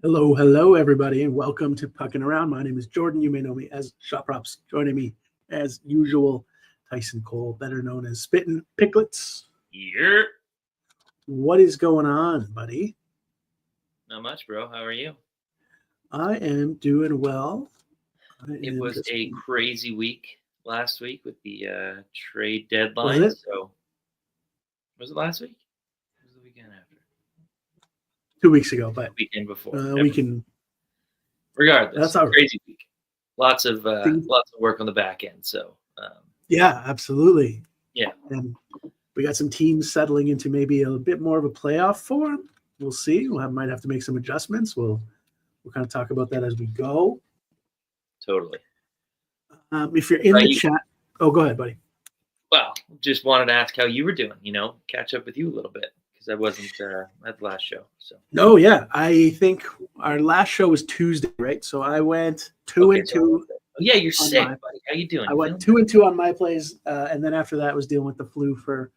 Hello, everybody, and welcome to Puckin Around. My name is Jordan. You may know me as Shot Props. Joining me, as usual, Tyson Cole, better known as Spittin' Picklets. Yeah. What is going on, buddy? Not much, bro. How are you? I am doing well. It was a crazy week last week with the trade deadline. Was it? So, was it last week? It was the weekend after. 2 weeks ago, but The weekend before. we can. Regardless, That's all right. crazy week. Lots of work on the back end. So. Yeah, absolutely. Yeah. And we got some teams settling into maybe a bit more of a playoff form. We'll see. Might have to make some adjustments. We'll kind of talk about that as we go. Totally. If you're in the chat, go ahead, buddy. Well, just wanted to ask how you were doing. Catch up with you a little bit because I wasn't at the last show. So. No, yeah, I think our last show was Tuesday, right? So I went 2-2. Yeah, you're sick, buddy. How you doing? I went 2-2 on my plays, and then after that was dealing with the flu for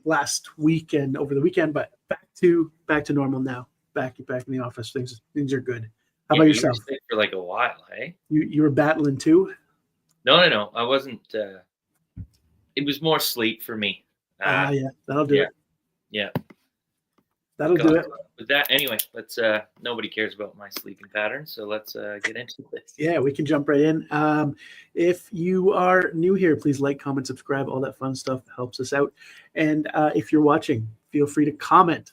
last week and over the weekend. But back to normal now. Back in the office. Things are good. How about yourself? You were sick for like a while, hey? You were battling too? No. I wasn't. It was more sleep for me. Yeah, that'll do it. Yeah. That'll do it. With that, anyway, let's. Nobody cares about my sleeping patterns, so let's get into this. Yeah, we can jump right in. If you are new here, please like, comment, subscribe. All that fun stuff helps us out. And if you're watching, feel free to comment.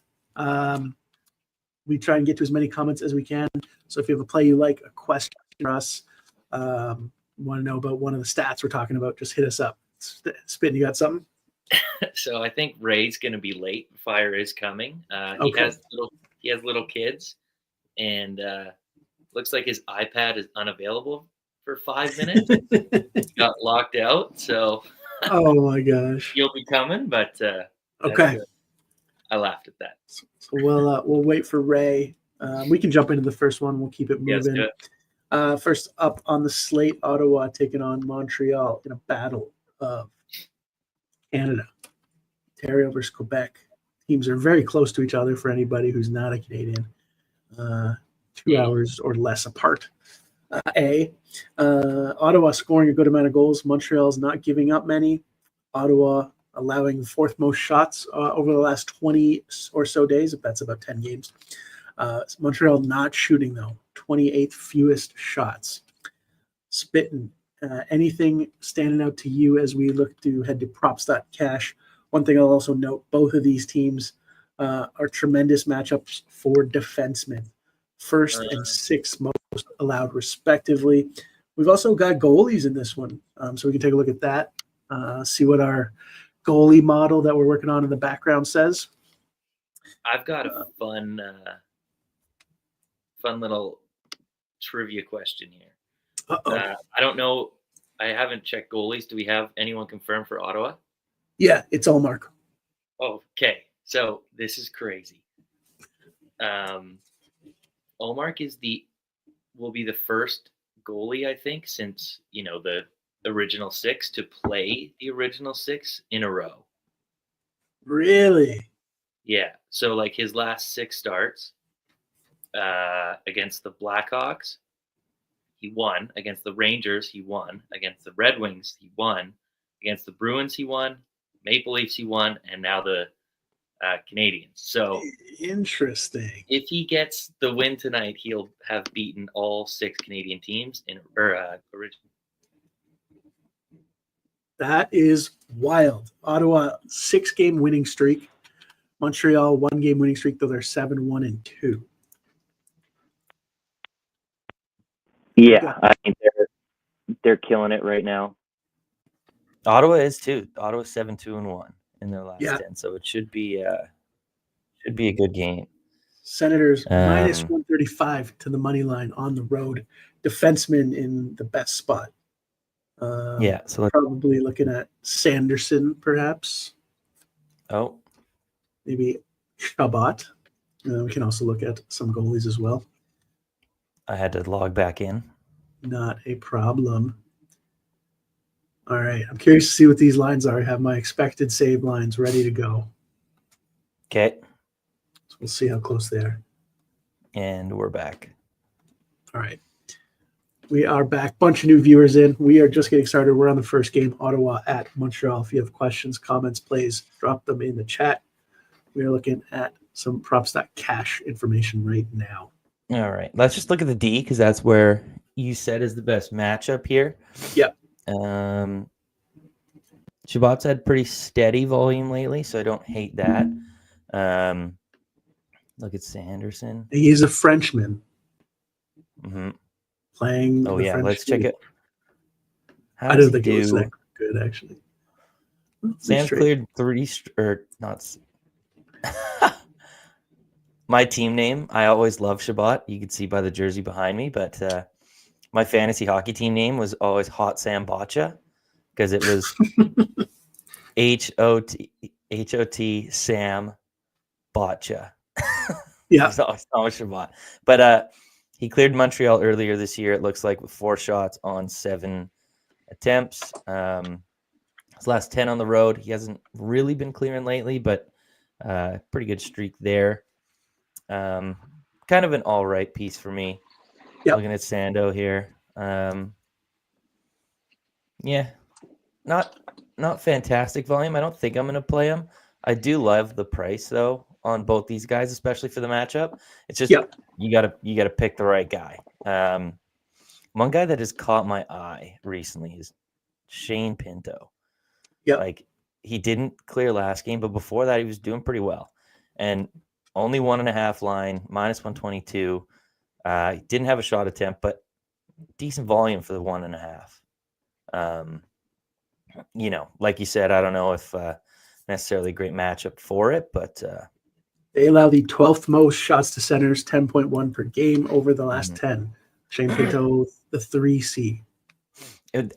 We try and get to as many comments as we can. So if you have a play you like, a question for us, want to know about one of the stats we're talking about, just hit us up. Spittin', you got something? So I think Ray's going to be late. Fire is coming. Okay. He has little kids, and looks like his iPad is unavailable for 5 minutes. He got locked out, so oh my gosh, he'll be coming. But okay, I laughed at that. So we'll wait for Ray. We can jump into the first one. We'll keep it moving. Yes, first up on the slate, Ottawa taking on Montreal in a battle of Canada. Ontario versus Quebec. Teams are very close to each other for anybody who's not a Canadian. 2 hours or less apart. Ottawa scoring a good amount of goals. Montreal's not giving up many. Ottawa allowing the fourth most shots over the last 20 or so days, if that's about 10 games. Montreal not shooting, though. 28th fewest shots. Spittin'. Anything standing out to you as we look to head to props.cash? One thing I'll also note, both of these teams are tremendous matchups for defensemen. First and sixth most allowed, respectively. We've also got goalies in this one, so we can take a look at that, see what our goalie model that we're working on in the background says. I've got a fun little trivia question here. I don't know. I haven't checked goalies. Do we have anyone confirmed for Ottawa? Yeah, it's Ullmark. Okay, so this is crazy. Ullmark will be the first goalie, I think, since the original six to play the original six in a row. Really? Yeah. So like his last 6 starts against the Blackhawks, he won. Against the Rangers, he won. Against the Red Wings, he won. Against the Bruins, he won. Maple Leafs, he won. And now the Canadians. So interesting. If he gets the win tonight, he'll have beaten all 6 Canadian teams in original. That is wild. Ottawa 6-game winning streak. Montreal 1-game winning streak, though they're 7-1-2. Yeah, I mean they're killing it right now. Ottawa is too. Ottawa's 7-2-1 in their last 10, so it should be a good game. Senators minus 135 to the money line on the road. Defensemen in the best spot. So probably looking at Sanderson, perhaps. Oh, maybe Chabot. We can also look at some goalies as well. I had to log back in. Not a problem. All right. I'm curious to see what these lines are. I have my expected save lines ready to go. Okay. So we'll see how close they are. And we're back. All right. We are back. Bunch of new viewers in. We are just getting started. We're on the first game, Ottawa at Montreal. If you have questions, comments, please drop them in the chat. We are looking at some props.cash information right now. All right. Let's just look at the D because that's where you said is the best matchup here. Yep. Shabbat's had pretty steady volume lately, so I don't hate that. Look at Sanderson. He is a Frenchman Mm-hmm. playing. Oh, the yeah. French Let's check league. it. How I does don't he think it was do? that good, actually. Sam's cleared not. My team name, I always love Shabbat. You can see by the jersey behind me, but my fantasy hockey team name was always Hot Sam Botcha because it was H-O-T Sam Botcha. Yeah. He's always Shabbat. But he cleared Montreal earlier this year, it looks like, with 4 shots on 7 attempts. His last 10 on the road. He hasn't really been clearing lately, but pretty good streak there. Kind of an all right piece for me. Yep. Looking at Sando here. Yeah, not fantastic volume. I don't think I'm going to play him. I do love the price though on both these guys, especially for the matchup. It's just you gotta pick the right guy. One guy that has caught my eye recently is Shane Pinto. Yeah, like he didn't clear last game, but before that he was doing pretty well. And only 1.5 line, -122. He didn't have a shot attempt, but decent volume for the 1.5. Like you said, I don't know if necessarily a great matchup for it, but they allow the 12th most shots to centers, 10.1 per game over the last 10. Shane Pinto, the 3C.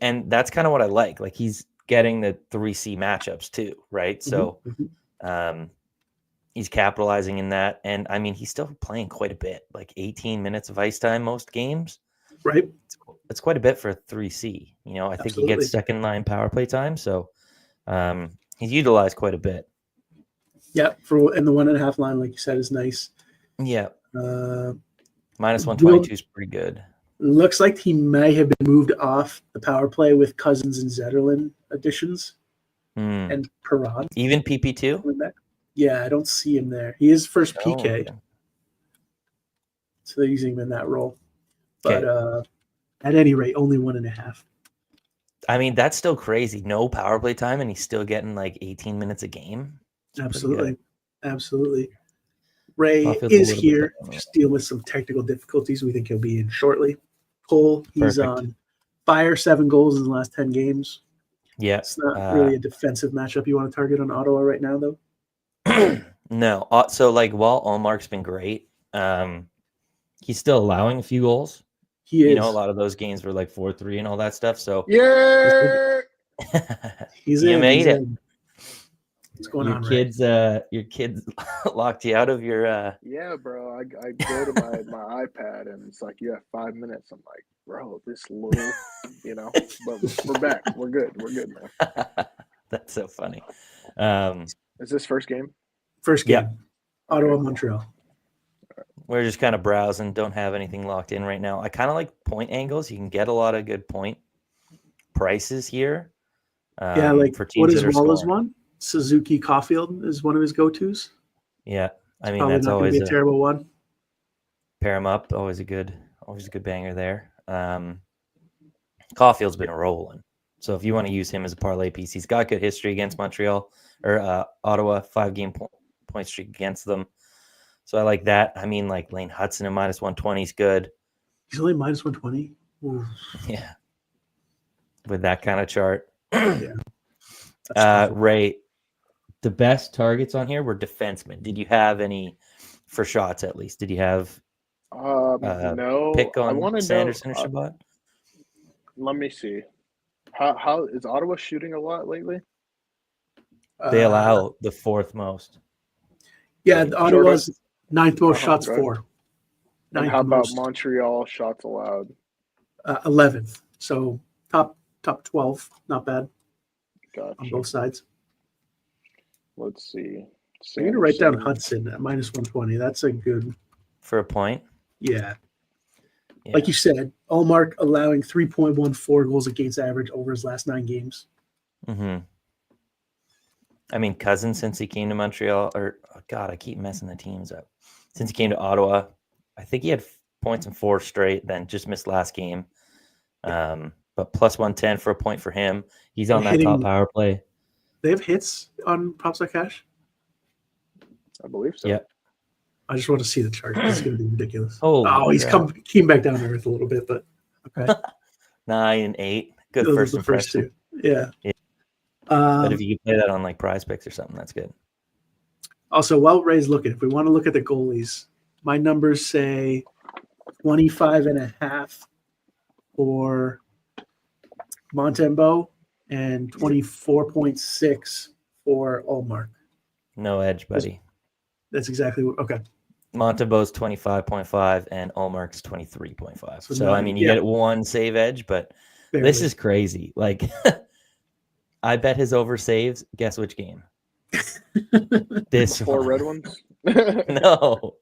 And that's kind of what I like. Like he's getting the 3C matchups too, right? So he's capitalizing in that. And I mean, he's still playing quite a bit, like 18 minutes of ice time most games. Right. It's quite a bit for a 3C. I think he gets second line power play time. So he's utilized quite a bit. Yeah, and the 1.5 line, like you said, is nice. Yeah. -122 is pretty good. Looks like he may have been moved off the power play with Cousins and Zetterlund additions and Perron. Even PP2? Yeah, I don't see him there. He is first PK. Okay. So they're using him in that role. But at any rate, only 1.5. I mean, that's still crazy. No power play time, and he's still getting like 18 minutes a game. Absolutely. Ray is here, just dealing with some technical difficulties. We think he'll be in shortly. Cole, he's on fire, 7 goals in the last 10 games. Yeah. It's not really a defensive matchup you want to target on Ottawa right now, though. No. So, while Allmark's been great, he's still allowing a few goals. He is. A lot of those games were like 4-3 and all that stuff. So, yeah, you made it. What's going on, your kids locked you out of your Yeah, bro. I go to my iPad and it's like, you have 5 minutes. I'm like, bro, this little, but we're back. We're good now. That's so funny. Is this first game? First game. Yeah. Ottawa, Montreal. We're just kind of browsing, don't have anything locked in right now. I kind of like point angles. You can get a lot of good point prices here. For teams what is Wallace one? Suzuki Caulfield is one of his go-tos. Yeah, I mean that's always be a terrible one. Pair him up, always a good banger there. Caulfield's been rolling, so if you want to use him as a parlay piece, he's got good history against Montreal or Ottawa, 5-game point streak against them. So I like that. I mean, like Lane Hudson at -120 is good. He's only -120. Yeah, with that kind of chart. Yeah. Ray, the best targets on here were defensemen. Did you have any for shots at least? Did you have no pick on I want to Sanderson know, or Shabbat? Let me see. How is Ottawa shooting a lot lately? They allow the 4th most. Yeah, Ottawa's 9th most shots for. And how about Montreal shots allowed? 11th. So top 12, not bad. Gotcha. On both sides. Let's see. I'm going to write down Hudson at -120. That's a good. for a point. Yeah. Yeah. Like you said, Allmark allowing 3.14 goals against average over his last 9 games. Mm-hmm. I mean, Cousins, since he came to Montreal, or oh God, I keep messing the teams up. Since he came to Ottawa, I think he had points in 4 straight, then just missed last game. But plus 110 for a point for him. He's on that top power play. They have hits on Props Cash? I believe so. Yep. I just want to see the chart. It's going to be ridiculous. Holy He's crap. came back down to earth a little bit, but okay. 9 and 8. Good Those first are the first impression. 2. Yeah. But if you could play that on like Prize Picks or something, that's good. Also, while Ray's looking, if we want to look at the goalies, my numbers say 25.5 for Montembeault and 24.6 for Allmark. No edge, buddy. That's exactly what. Okay. Montembeault's 25.5 and Allmark's 23.5. So I mean, you get 1 save edge, but barely. This is crazy. Like, I bet his over saves. Guess which game? This 4 one. red ones. No,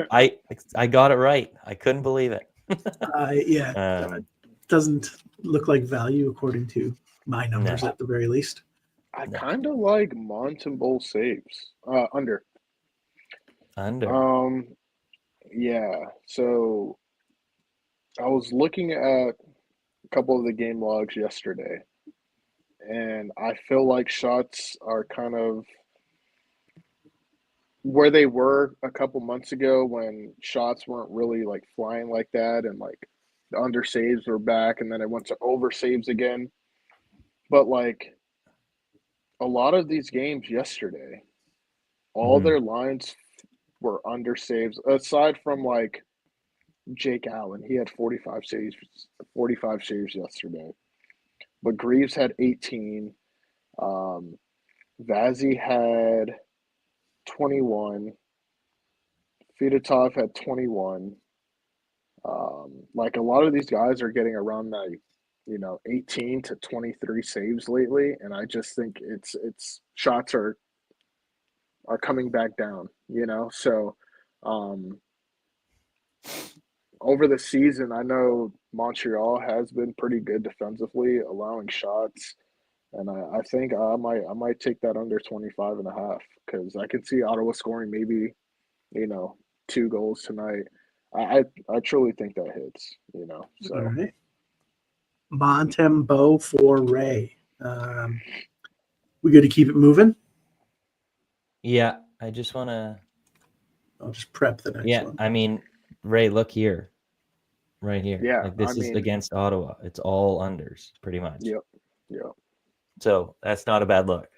I got it right. I couldn't believe it. Doesn't look like value according to my numbers at the very least. I kind of like Montembeault saves. Under. Yeah. So I was looking at a couple of the game logs yesterday, and I feel like shots are kind of where they were a couple months ago when shots weren't really like flying like that, and like the under saves were back, and then it went to over saves again. But like a lot of these games yesterday, all their lines were under saves, aside from like Jake Allen. He had 45 saves yesterday. But Greaves had 18. Vazzy had 21. Fedotov had 21. Like a lot of these guys are getting around that, 18 to 23 saves lately, and I just think it's shots are coming back down, So over the season, I know Montreal has been pretty good defensively, allowing shots, and I think I might take that under 25.5 because I can see Ottawa scoring maybe, 2 goals tonight. I truly think that hits, So. All right. Montembeault for Ray. We good to keep it moving? Yeah, I just want to. I'll just prep the next one. I mean, Ray, look here. Right here. Yeah. Like this is against Ottawa. It's all unders, pretty much. Yep. So that's not a bad look.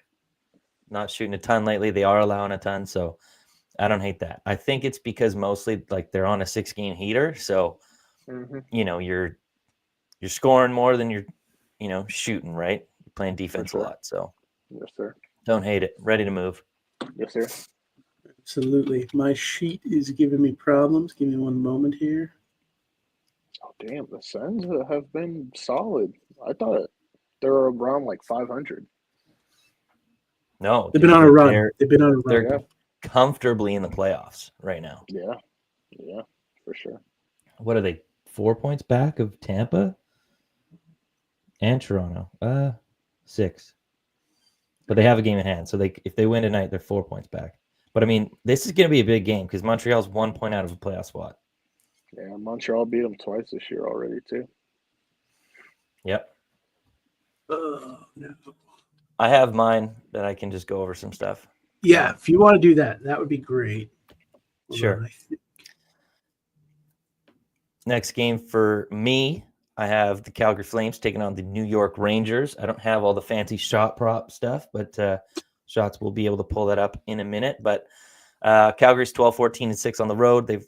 Not shooting a ton lately. They are allowing a ton, so I don't hate that. I think it's because mostly like they're on a 6-game heater, so you're scoring more than you're shooting, right? You're playing defense a lot, so yes, sir. Don't hate it. Ready to move. Yes, sir. Absolutely. My sheet is giving me problems. Give me one moment here. Oh, damn. The Sens have been solid. I thought they were around like 500. No. They've been on a run. They're comfortably in the playoffs right now. Yeah, for sure. What are they? 4 points back of Tampa and Toronto? 6. But they have a game in hand. So if they win tonight, they're 4 points back. But I mean, this is going to be a big game because Montreal's 1 point out of a playoff spot. Yeah, Montreal beat them twice this year already, too. Yep. Oh, no. I have mine that I can just go over some stuff. Yeah, if you want to do that, that would be great. Sure. Next game for me, I have the Calgary Flames taking on the New York Rangers. I don't have all the fancy shot prop stuff, but shots will be able to pull that up in a minute. But Calgary's 12-14-6 on the road. They've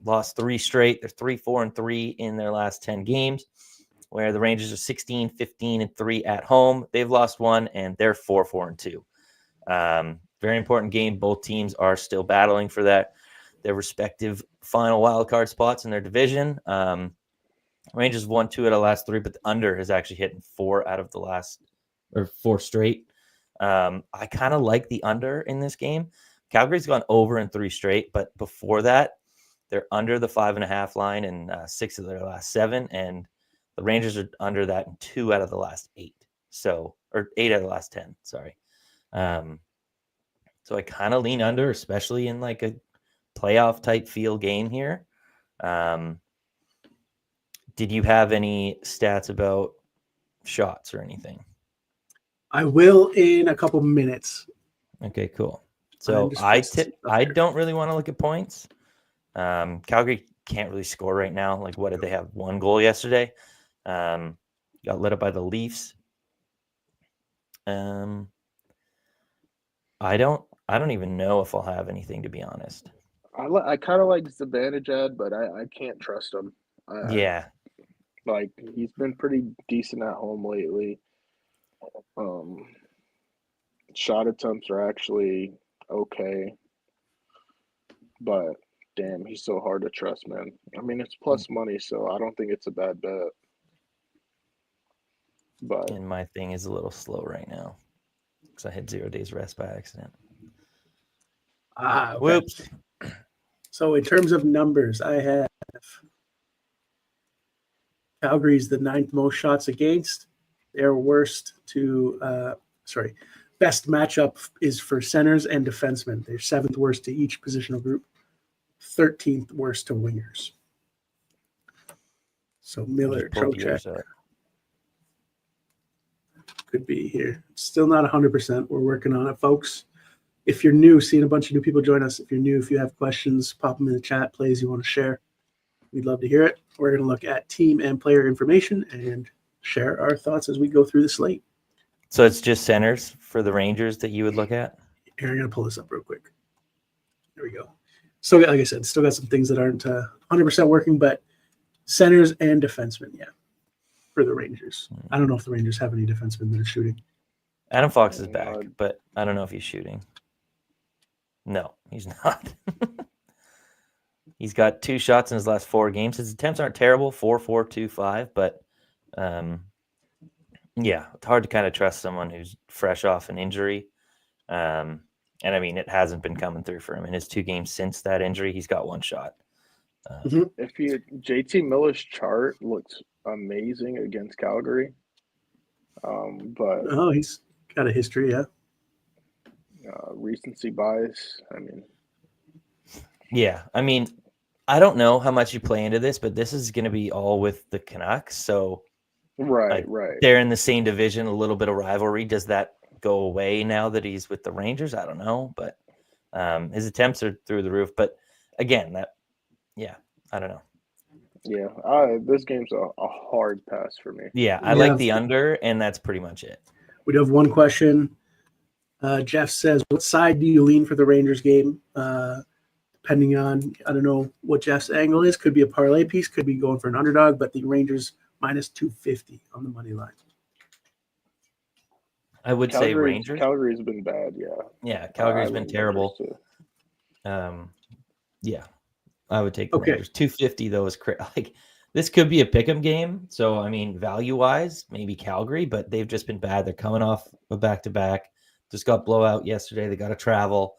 lost 3 straight. They're 3-4-3 in their last 10 games, where the Rangers are 16-15-3 at home. They've lost 1, and they're 4-4-2. Very important game. Both teams are still battling for their respective final wildcard spots in their division. Rangers have won 2 out of the last 3, but the under has actually hit 4 out of the last 4 straight. I kind of like the under in this game. Calgary's gone over in 3 straight, but before that, They're under the 5.5 line in 6 of their last 7, and the Rangers are under that in 2 out of the last 8. So, or 8 out of the last 10. Sorry. So I kind of lean under, especially in like a playoff type feel game here. Did you have any stats about shots or anything? I will in a couple minutes. Okay, cool. So I don't really want to look at points. Calgary can't really score right now. Like, what did they have? 1 goal yesterday. Got lit up by the Leafs. I don't even know if I'll have anything, to be honest. I kind of like Zibanejad, but I can't trust him. Yeah. Like, he's been pretty decent at home lately. Shot attempts are actually okay, but damn, he's so hard to trust, man. I mean, it's plus money, so I don't think it's a bad bet. But And my thing is a little slow right now because I had 0 days rest by accident. Okay. Whoops. So in terms of numbers, I have Calgary's the 9th most shots against. Their best matchup is for centers and defensemen. They're 7th worst to each positional group, 13th worst to wingers. So Miller, Trocheck could be here. Still not 100%. We're working on it, folks. If you're new, seeing a bunch of new people join us. If you're new, if you have questions, pop them in the chat, plays you want to share. We'd love to hear it. We're going to look at team and player information and share our thoughts as we go through the slate. So it's just centers for the Rangers that you would look at? Here, I'm going to pull this up real quick. There we go. Still, like I said, still got some things that aren't 100% working, but centers and defensemen, yeah, for the Rangers. I don't know if the Rangers have any defensemen that are shooting. Adam Fox is back, but I don't know if he's shooting. No, he's not. He's got 2 shots in his last 4 games. His attempts aren't terrible, 4-4-2-5, but yeah, it's hard to kind of trust someone who's fresh off an injury. And I mean, it hasn't been coming through for him. In his 2 games since that injury, he's got 1 shot. JT Miller's chart looks amazing against Calgary. But he's got a history, yeah. Recency bias. I mean, I don't know how much you play into this, but this is going to be all with the Canucks. So right. They're in the same division, a little bit of rivalry. Does that go away now that he's with the Rangers? I don't know, but his attempts are through the roof. But again, I don't know. Yeah, this game's a hard pass for me. Yeah, I like the under, and that's pretty much it. We do have one question. Jeff says, what side do you lean for the Rangers game? Depending on, I don't know what Jeff's angle is. Could be a parlay piece, could be going for an underdog, but the Rangers minus 250 on the money line. I would say Rangers. Calgary's been bad, yeah. Yeah, Calgary's been terrible. Yeah, I would take the Rangers. 250 though is like this could be a pick'em game. So I mean, value wise, maybe Calgary, but they've just been bad. They're coming off a back-to-back. Just got blowout yesterday. They got to travel,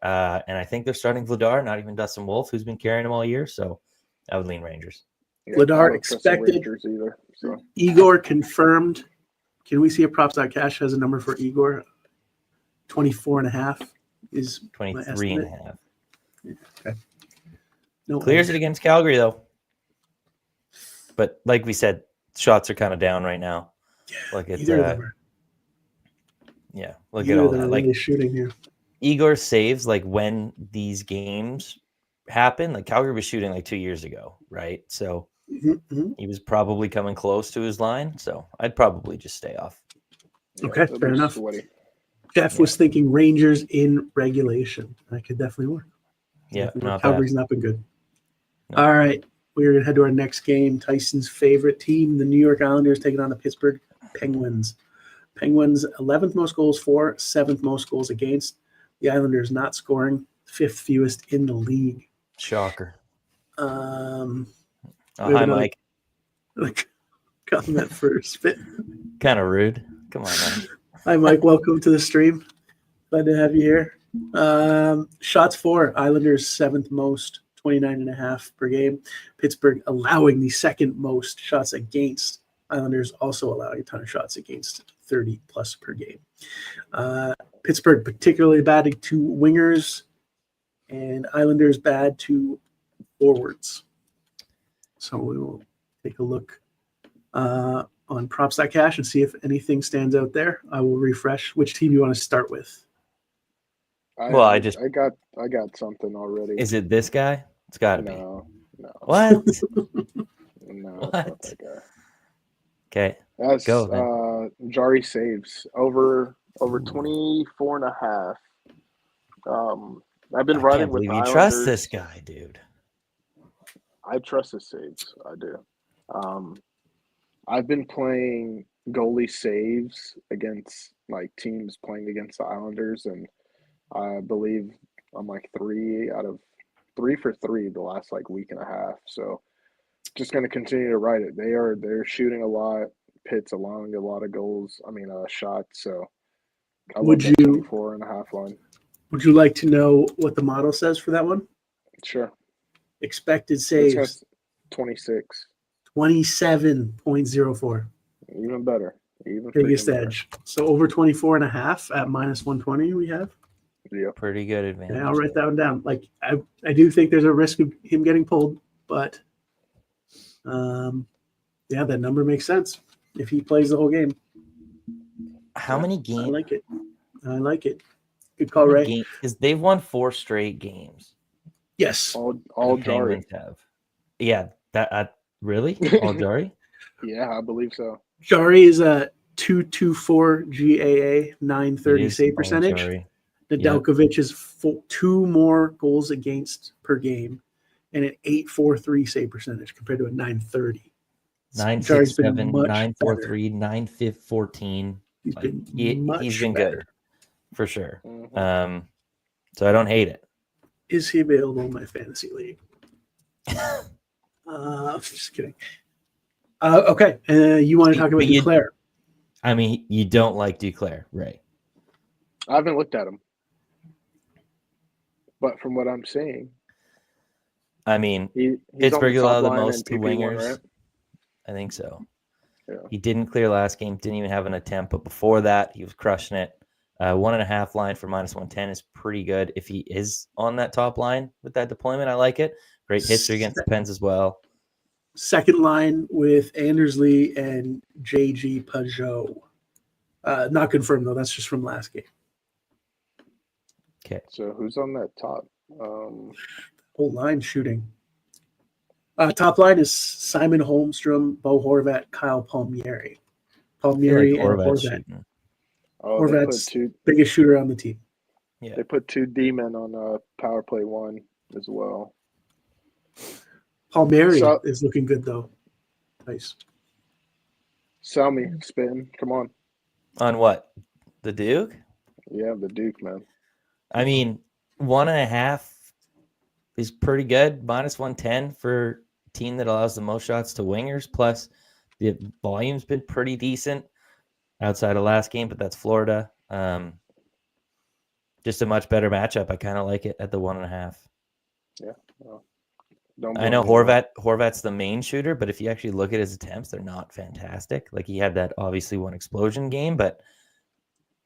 and I think they're starting Vladar, not even Dustin Wolf, who's been carrying them all year. So I would lean Rangers. Yeah, Vladar expected. Either, so. Igor confirmed. Can we see a props.cash has a number for Igor? 24.5 is 23.5. Okay. No Clears it against Calgary though. But like we said, shots are kind of down right now. Yeah, look at look at all that. Like shooting here. Igor saves like when these games happen. Like Calgary was shooting like 2 years ago, right? So he was probably coming close to his line. So I'd probably just stay off. Okay, fair enough. Jeff was thinking Rangers in regulation. That could definitely work. Yeah, Calgary's not been good. No. All right, we're gonna head to our next game. Tyson's favorite team, the New York Islanders, taking on the Pittsburgh Penguins. Penguins 11th most goals for, 7th most goals against. The Islanders not scoring, 5th fewest in the league. Shocker. Hi, Mike. Comment for spit. Kind of rude. Come on, man. Hi, Mike. Welcome to the stream. Glad to have you here. Shots for, Islanders 7th most, 29.5 per game. Pittsburgh allowing the second most shots against. Islanders also allowing a ton of shots against, 30 plus per game. Pittsburgh particularly bad to wingers, and Islanders bad to forwards. So we will take a look on props.cash and see if anything stands out there. I will refresh. Which team you want to start with? I got something already. Is it this guy? It's got to be. No. What? No, What? it's not that guy. Okay. That's Go then. Jari saves over 24 and a half. I've been I riding can't with believe the you Islanders. trust this guy, dude. I trust his saves. I do. I've been playing goalie saves against like teams playing against the Islanders, and I believe I'm like 3 for 3 the last like week and a half. So just going to continue to ride it. They're shooting a lot. Pitt's allowing a lot of goals. Shots. So I Would love that you- 24 and a half line. Would you like to know what the model says for that one? Sure. Expected It's saves, got 26. 27.04. Even better. Even Biggest freaking better. edge. So over 24.5 at minus 120 we have. Yep. Pretty good advantage. Yeah, I'll write that one down. Like I do think there's a risk of him getting pulled, but yeah, that number makes sense if he plays the whole game. How many I games? I like it. Good call, Ray. Because they've won 4 straight games. Yes. All The Jari. Penguins have. Yeah. That really all Jari. Yeah, I believe so. Jari is a 224 GAA, 930 It is save all percentage. Jari. Nedeljkovic is 2 more goals against per game and an 843 save percentage compared to a 930. 967, much 943, 914. He's Like, been he's been better. good for sure. Mhm. So I don't hate it. Is he available in my fantasy league? Just kidding. Okay, you want to talk about Duclair? I mean, you don't like Duclair, right? I haven't looked at him. But from what I'm seeing, I mean, he's Pittsburgh on the allowed top the line most to in PP1, wingers. right? I think so. Yeah. He didn't clear last game, didn't even have an attempt, but before that, he was crushing it. 1.5 line for minus 110 is pretty good. If he is on that top line with that deployment, I like it. Great history against the Pens as well. Second line with Andersley and JG Pajot. Not confirmed, though. That's just from last game. Okay. So who's on that top? Whole line shooting. Top line is Simon Holmstrom, Bo Horvat, Kyle Palmieri. Palmieri and Horvat's Horvat. shooting. Oh, they put Horvat's two. biggest shooter on the team. Yeah. They put 2 D-men on power play 1 as well. Palmieri So- is looking good, though. Nice. Sell me, spin. Come on. On what? The Duke? Yeah, the Duke, man. I mean, 1.5 is pretty good. Minus 110 for a team that allows the most shots to wingers. Plus, the volume's been pretty decent outside of last game, but that's Florida. Just a much better matchup. I kind of like it at the 1.5. Yeah. Well, don't I know blame me. Horvat's the main shooter, but if you actually look at his attempts, they're not fantastic. Like, he had that obviously one explosion game, but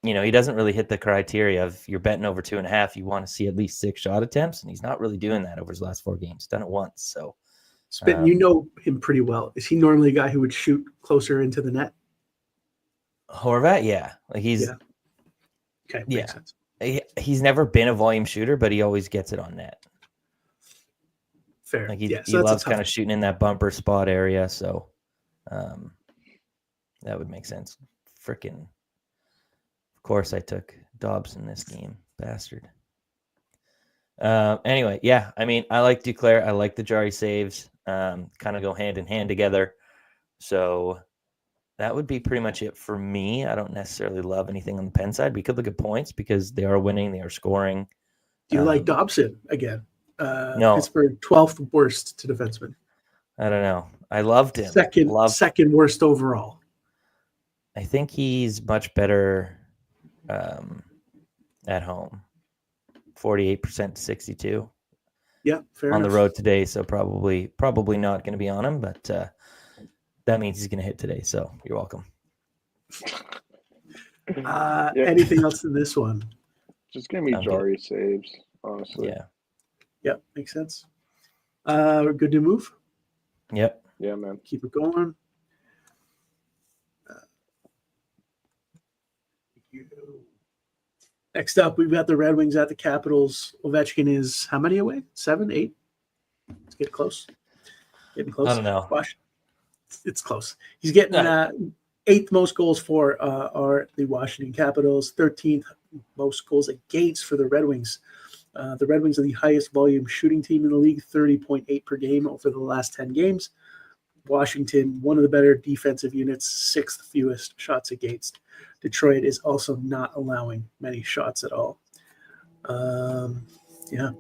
he doesn't really hit the criteria of you're betting over 2.5. You want to see at least 6 shot attempts, and he's not really doing that over his last 4 games. He's done it once. So, Spittin', you know him pretty well. Is he normally a guy who would shoot closer into the net? Horvat, yeah, like he's Yeah. Okay, makes sense. he's never been a volume shooter, but he always gets it on net. Fair. Like he So that's loves a tough kind of shooting in that bumper spot area. So, that would make sense. Freaking. Of course, I took Dobbs in this game, bastard. Anyway, yeah, I mean, I like Duclair. I like the Jari saves. Kind of go hand in hand together. So that would be pretty much it for me. I don't necessarily love anything on the Penn side. We could look at points because they are winning. They are scoring. Do you like Dobson again? No. Pittsburgh 12th worst to defenseman. I don't know. I loved him. Second worst overall. I think he's much better at home. 48% to 62. Yeah, fair on enough. the road today, so probably not going to be on him, but that means he's going to hit today. So you're welcome. Yeah. Anything else in this one? Just give me I'm good. Jari saves, honestly. Yeah. Yep, makes sense. We're good to move. Yep. Yeah, man. Keep it going. Next up, we've got the Red Wings at the Capitals. Ovechkin is how many away? 7, 8? Let's get close. Getting close. I don't know. Gosh, it's close. He's getting eighth most goals for are the Washington Capitals, 13th most goals against for the Red Wings. The Red Wings are the highest volume shooting team in the league, 30.8 per game over the last 10 games. Washington, one of the better defensive units, sixth fewest shots against. Detroit is also not allowing many shots at all. Yeah,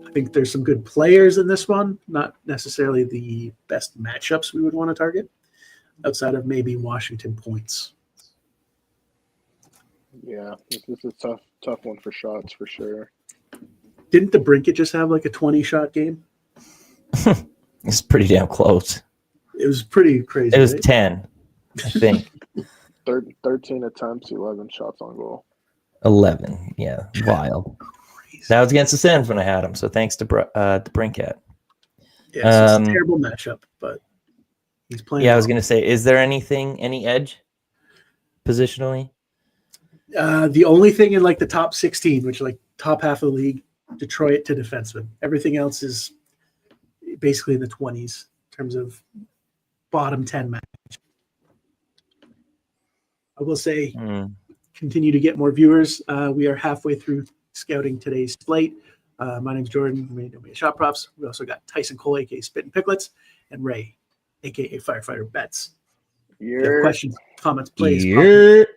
I think there's some good players in this one, not necessarily the best matchups we would want to target, outside of maybe Washington points. Yeah, this is a tough one for shots for sure. Didn't the Brinket just have like a 20-shot game? It's pretty damn close. It was pretty crazy. It was right? 10, I think. 13 attempts, 11 shots on goal. 11. Yeah, wild. That was against the Sens when I had him, so thanks to Brinket. Yeah, so it's a terrible matchup, but he's playing. Yeah, I was going to say, is there any edge positionally? The only thing in like the top 16, which like top half of the league, Detroit to defenseman. Everything else is basically in the 20s in terms of bottom 10 match. I will say, continue to get more viewers. We are halfway through scouting today's slate. My name's Jordan. You may know me as Shot Props. We also got Tyson Cole, aka Spit and Picklets, and Ray, aka Firefighter Bets. If you have questions, comments, plays, comments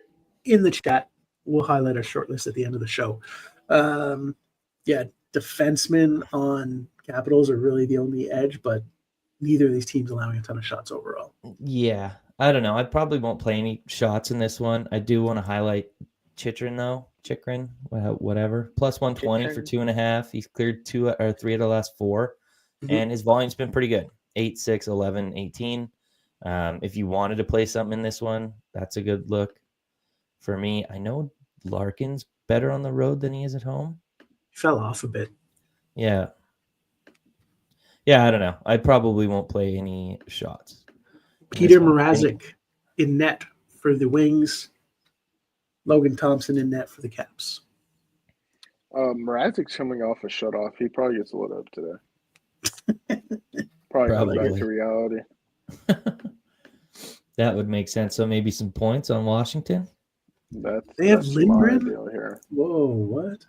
in the chat. We'll highlight our short list at the end of the show. Yeah, defensemen on Capitals are really the only edge, but neither of these teams allowing a ton of shots overall. Yeah, I don't know. I probably won't play any shots in this one. I do want to highlight Chychrun, though. Chychrun, whatever. Plus 120 for 2.5. He's cleared 2 or 3 of the last 4. And his volume's been pretty good. 8, 6, 11, 18. If you wanted to play something in this one, that's a good look for me. I know Larkin's better on the road than he is at home. He fell off a bit. Yeah. Yeah, I don't know. I probably won't play any shots. Peter Mrazek in net for the Wings. Logan Thompson in net for the Caps. Mrazek's coming off a shutoff. He probably gets lit up today. Probably goes back to reality. That would make sense. So maybe some points on Washington. They have Lindgren here. Whoa, what?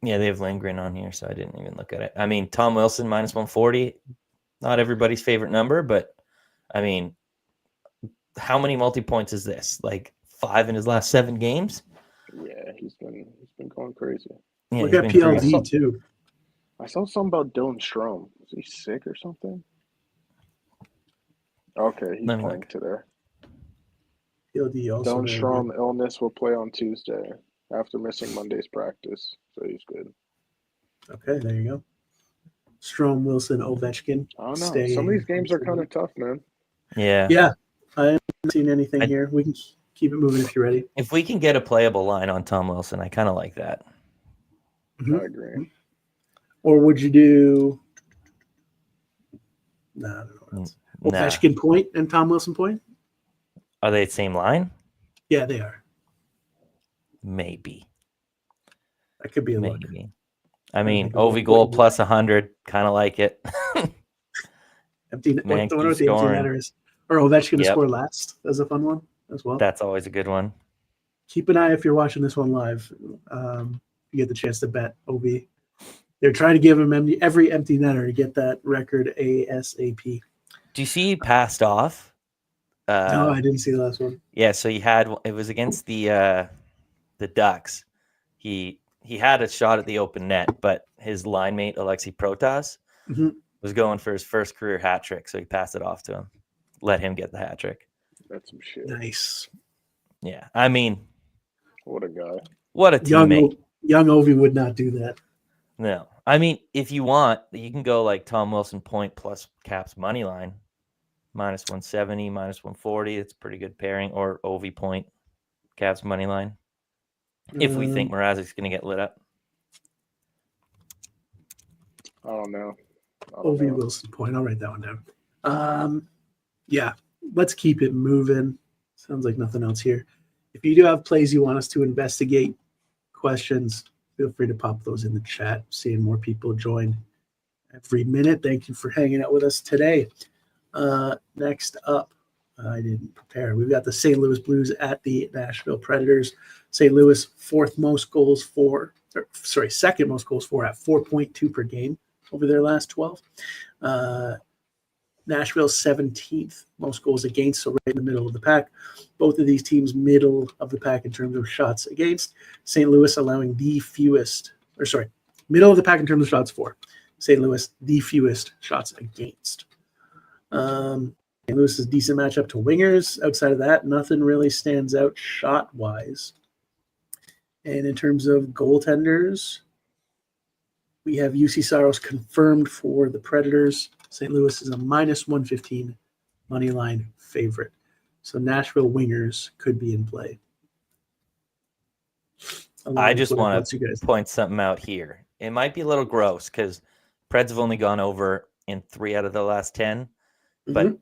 Yeah, they have Lindgren on here, so I didn't even look at it. I mean, Tom Wilson minus 140. Not everybody's favorite number, but I mean, how many multi-points is this? Like 5 in his last 7 games? Yeah, he's been going crazy. Yeah, look at PLD too. I saw something about Dylan Strome. Is he sick or something? Okay, he's playing today. PLD also. Dylan Strome illness will play on Tuesday after missing Monday's practice, so he's good. Okay, there you go. Strome, Wilson, Ovechkin. I don't know. Some of these games are kind of tough, man. Yeah. Yeah, I haven't seen anything here. We can keep it moving if you're ready. If we can get a playable line on Tom Wilson, I kind of like that. I agree. Or would you do? No, I don't know. Ovechkin point and Tom Wilson point? Are they the same line? Yeah, they are. Maybe. That could be a look. Maybe. I mean, Ovi goal plus 100, kind of like it. Empty net. What the empty netter is. Or Ovechkin to score last. That's a fun one as well. That's always a good one. Keep an eye if you're watching this one live. You get the chance to bet Ovi. They're trying to give him every empty netter to get that record ASAP. Do you see he passed off? No, I didn't see the last one. Yeah, so it was against the Ducks. He had a shot at the open net, but his line mate Alexei Protas was going for his first career hat trick, so he passed it off to him. Let him get the hat trick. That's some shit. Nice. Yeah, I mean, what a guy. What a teammate. Young Ovi would not do that. No, I mean, if you want, you can go like Tom Wilson point plus Caps money line, -170, -140. It's a pretty good pairing. Or Ovi point, Caps money line. If we think Mrazek's going to get lit up. I don't know. Ovi Wilson point. I'll write that one down. Yeah, let's keep it moving. Sounds like nothing else here. If you do have plays you want us to investigate, questions, feel free to pop those in the chat. Seeing more people join every minute. Thank you for hanging out with us today. Next up, I didn't prepare. We've got the St. Louis Blues at the Nashville Predators. St. Louis second most goals for at 4.2 per game over their last 12. Nashville's 17th most goals against, so right in the middle of the pack. Both of these teams middle of the pack in terms of shots against. St. Louis allowing middle of the pack in terms of shots for. St. Louis, the fewest shots against. St. Louis is a decent matchup to wingers. Outside of that, nothing really stands out shot-wise. And in terms of goaltenders, we have UC Saros confirmed for the Predators. St. Louis is a -115 money line favorite. So Nashville wingers could be in play. I just want to point something out here. It might be a little gross because Preds have only gone over in 3 out of the last 10. But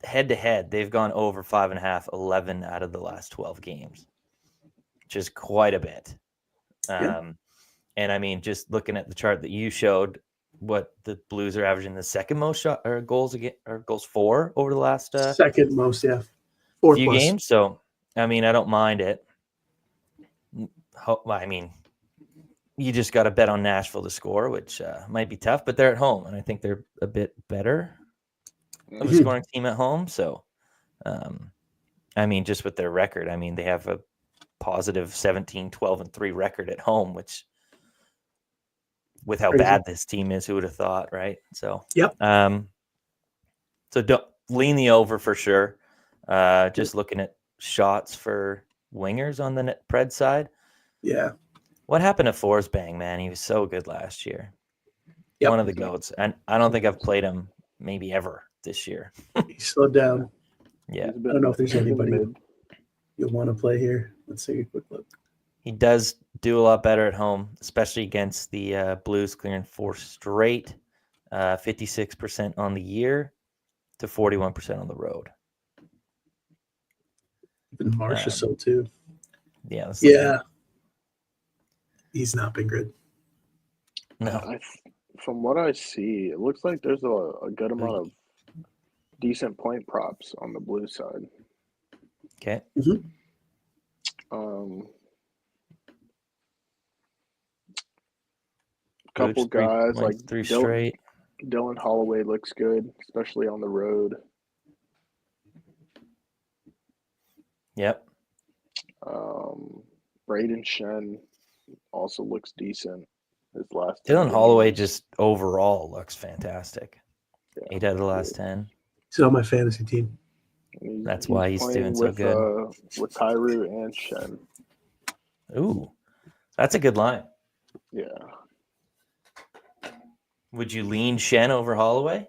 head-to-head, they've gone over 5.5, 11 out of the last 12 games, which is quite a bit. And, I mean, just looking at the chart that you showed, what the Blues are averaging the second most goals for over the last second most, yeah, 4 few plus games. So, I mean, I don't mind it. I mean, you just got to bet on Nashville to score, which might be tough, but they're at home, and I think they're a bit better of a scoring team at home. So, I mean, just with their record, I mean, they have a positive 17, 12-3 record at home, which with how bad this team is, who would have thought, right? So, so don't lean the over for sure. Just looking at shots for wingers on the Pred side. Yeah. What happened to Forsberg, man? He was so good last year. One of the GOATs. And I don't think I've played him maybe ever this year. He slowed down. Yeah. I don't know if there's anybody you'll want to play here. Let's take a quick look. He does do a lot better at home, especially against the Blues, clearing 4 straight, 56% on the year to 41% on the road. Even Marsh is so too. Yeah. He's not been good. No. From what I see, it looks like there's a good amount of decent point props on the Blues side. Okay. Couple guys like 3 straight. Dylan Holloway looks good, especially on the road. Yep. Braden Shen also looks decent. His last Dylan Holloway just overall looks fantastic. 8 out of the last 10. He's on my fantasy team. That's why he's doing so good. With Kyrou and Shen. Ooh, that's a good line. Yeah. Would you lean Shen over Holloway?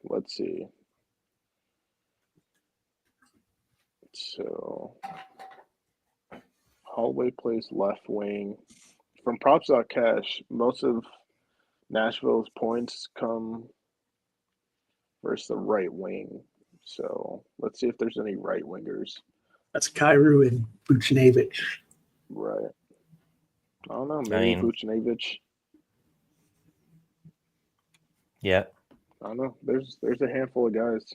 Let's see. So Holloway plays left wing. From props.cash, most of Nashville's points come versus the right wing. So let's see if there's any right wingers. That's Kyrou and Buchnevich. Right. I don't know. Maybe Buchnevich. Yeah. I don't know. There's a handful of guys.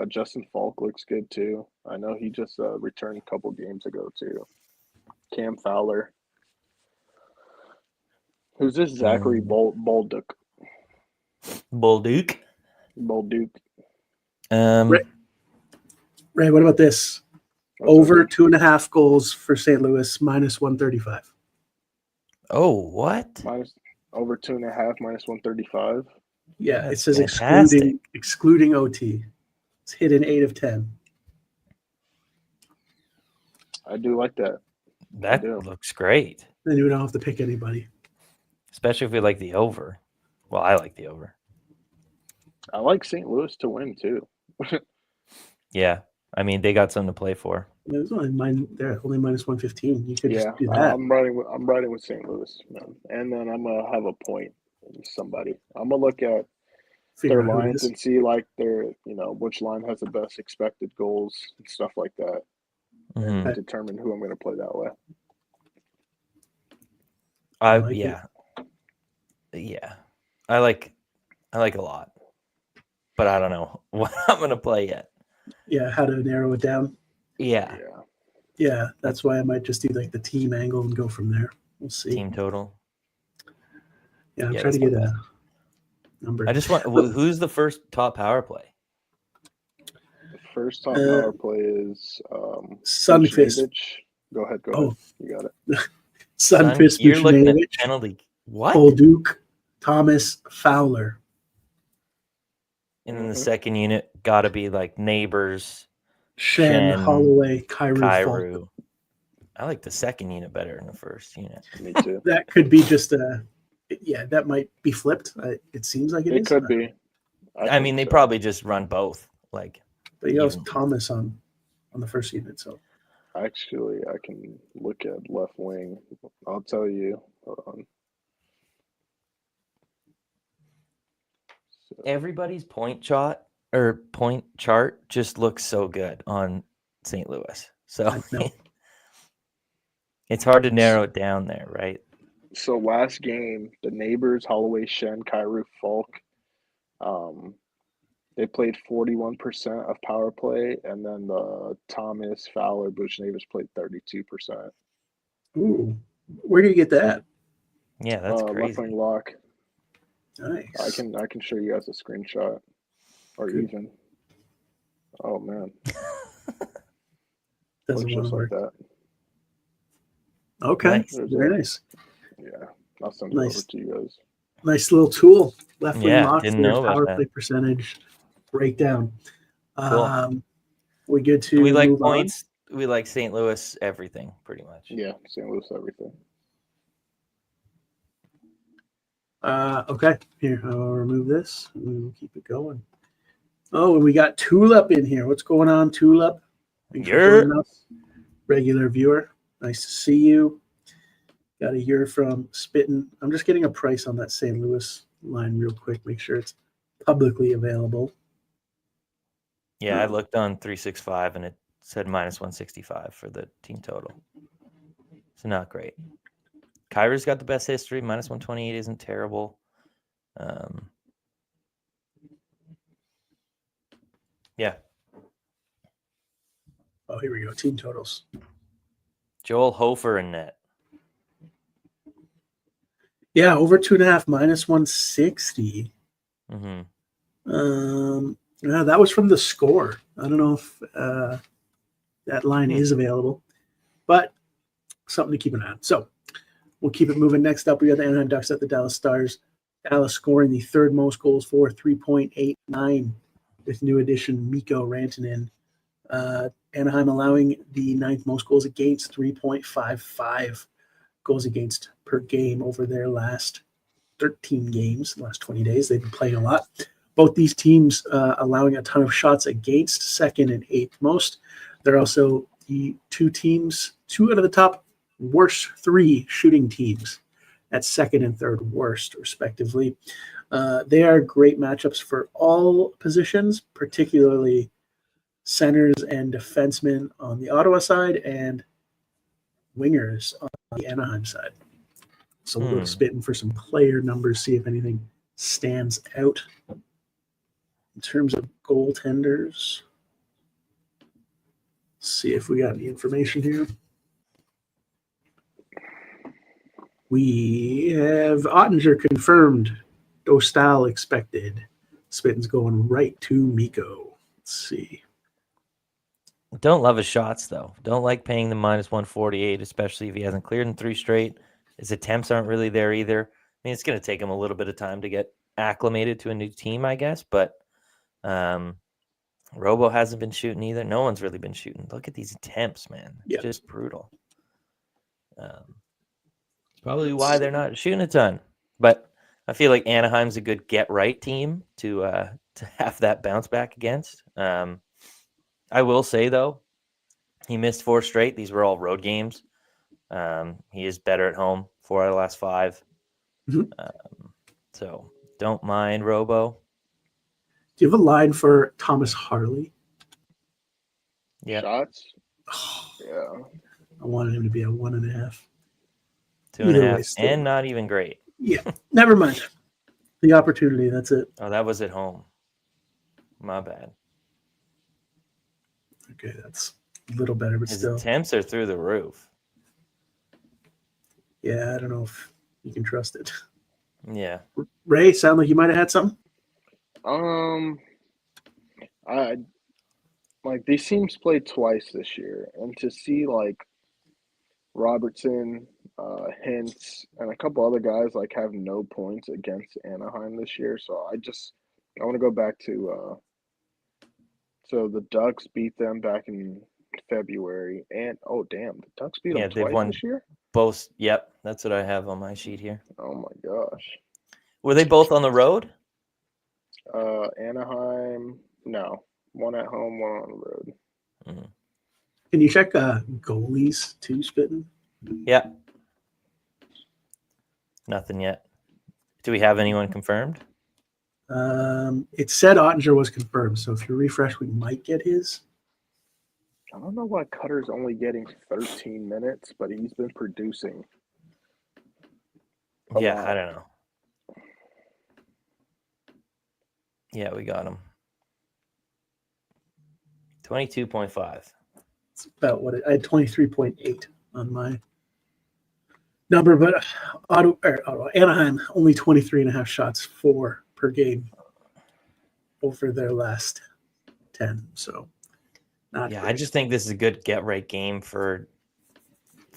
Justin Falk looks good too. I know he just returned a couple games ago too. Cam Fowler. Who's this? Zachary Bolduc. Bolduc. Ray, what about this? Over 2.5 goals for St. Louis, -135. Oh, what? Over 2.5, -135. Yeah, That's it says excluding OT. It's hit in 8 of 10. I do like that. That looks great. Then you don't have to pick anybody. especially if we like the over. Well, I like the over. I like St. Louis to win too. Yeah, I mean they got something to play for. It was they're only minus 115. You could Yeah, just do that. I'm riding with St. Louis, man. And then I'm gonna have a point in somebody. I'm gonna look at Figure their out who it lines is. and see like which line has the best expected goals and stuff like that, Mhm. and determine who I'm gonna play that way. I like Yeah, I like a lot, but I don't know what I'm gonna play yet. Yeah, how to narrow it down. Yeah, Yeah. Yeah, that's why I might just do like the team angle and go from there. We'll see. team total. Yeah, I'm Yeah, trying to that's get not a bad. number. I just want who's the first top power play? The first top Uh, power play is Sunfist. Buchnevich. Go ahead. Oh, You got it. Sunfist, You're looking at Buchnevich, penalty. What? Polduke, Thomas, Fowler. And then the Mhm. second unit got to be like Neighbors, Shen, Shen, Holloway, Kyrou, Falk. Kyrou. I like the second unit better than the first unit. Me too. That could be just that might be flipped. It seems like It is. could be. I mean, they think so. probably just run both. Like, But you also Even. Thomas on the first unit. So Actually, I can look at left wing. I'll tell you. Hold on. So, everybody's point chart just looks so good on St. Louis. So I know. it's hard to narrow it down there, right? so last game, the Neighbors, Holloway, Shen, Kyrou, Falk, they played 41% of power play, and then the Thomas, Fowler, Buchnevich played 32%. Ooh, where do you get that? Yeah, that's Left crazy. wing lock. Nice. I can show you guys a screenshot, or Good. even. Oh man, Doesn't looks want just to like work. that. Okay, Nice. very nice. Yeah, I'll send it Nice. over to you guys. Nice little tool. Left wing Yeah, lock. didn't There's know about power that. play percentage breakdown. Cool. We good to We like move points. We like St. Louis, everything pretty much. Yeah, St. Louis, everything. on? Okay, here I'll remove this. And we'll keep it going. Oh, and we got Tulip in here. What's going on, Tulip? Thanks for Yer. joining us, regular viewer. Nice to see you. Got a year from Spittin'. I'm just getting a price on that St. Louis line real quick. Make sure it's publicly available. Yeah, I looked on 365 and it said minus 165 for the team total. So not great. Kyra's got the best history. Minus 128 isn't terrible. Yeah. Oh, here we go. Team totals. Joel Hofer in net. Yeah, over 2.5 minus 160. Mm-hmm. Yeah, that was from the score. I don't know if that line is available, but something to keep an eye on. So we'll keep it moving. Next up, we got the Anaheim Ducks at the Dallas Stars. Dallas scoring the third most goals for 3.89 with new addition Mikko Rantanen. Anaheim allowing the ninth most goals against, 3.55 goals against per game over their last 13 games, the last 20 days. They've been playing a lot. Both these teams allowing a ton of shots against, second and eighth most. They're also the two out of the top worst three shooting teams at second and third worst, respectively. They are great matchups for all positions, particularly centers and defensemen on the Ottawa side and wingers on the Anaheim side. So we'll go spitting for some player numbers, see if anything stands out. In terms of goaltenders, see if we got any information here. We have Ottinger confirmed. Dostal expected. Spitting's going right to Mikko. Let's see. Don't love his shots, though. Don't like paying the minus 148, especially if he hasn't cleared in 3 straight. His attempts aren't really there either. I mean, it's going to take him a little bit of time to get acclimated to a new team, I guess. But Robo hasn't been shooting either. No one's really been shooting. Look at these attempts, man. Yeah. Just brutal. Probably why they're not shooting a ton. But I feel like Anaheim's a good get right team to have that bounce back against. I will say though, he missed 4 straight. These were all road games. He is better at home 4 out of the last 5. Mhm. So don't mind Robo. Do you have a line for Thomas Harley? Yeah, Shots? Oh, Yeah. I wanted him to be a 1.5. 2.5, Either way, still. and not even great. Yeah, never mind. The opportunity, that's it. Oh, that was at home. My bad. Okay, that's a little better, but His still. attempts are through the roof. Yeah, I don't know if you can trust it. Yeah. Ray, sound like you might have had something? I like these teams played twice this year, and to see like Robertson, Hintz, and a couple other guys like have no points against Anaheim this year, so I want to go back to so the Ducks beat them back in February, and oh damn, the Ducks beat Yeah, them they've twice won this year. both. Yep, that's what I have on my sheet here. Oh my gosh. Were they both on the road? Anaheim, no, one at home, one on the road. Can you check goalies too, Spitting? Yeah. Nothing yet. Do we have anyone confirmed? It said Ottinger was confirmed, so if you refresh, we might get his. I don't know why Cutter's only getting 13 minutes, but he's been producing. a Yeah, lot. I don't know. Yeah, we got him. 22.5. It's about what I had 23.8 on my number, but Anaheim only 23.5 shots per game over their last 10. So not Yeah, great. I just think this is a good get right game for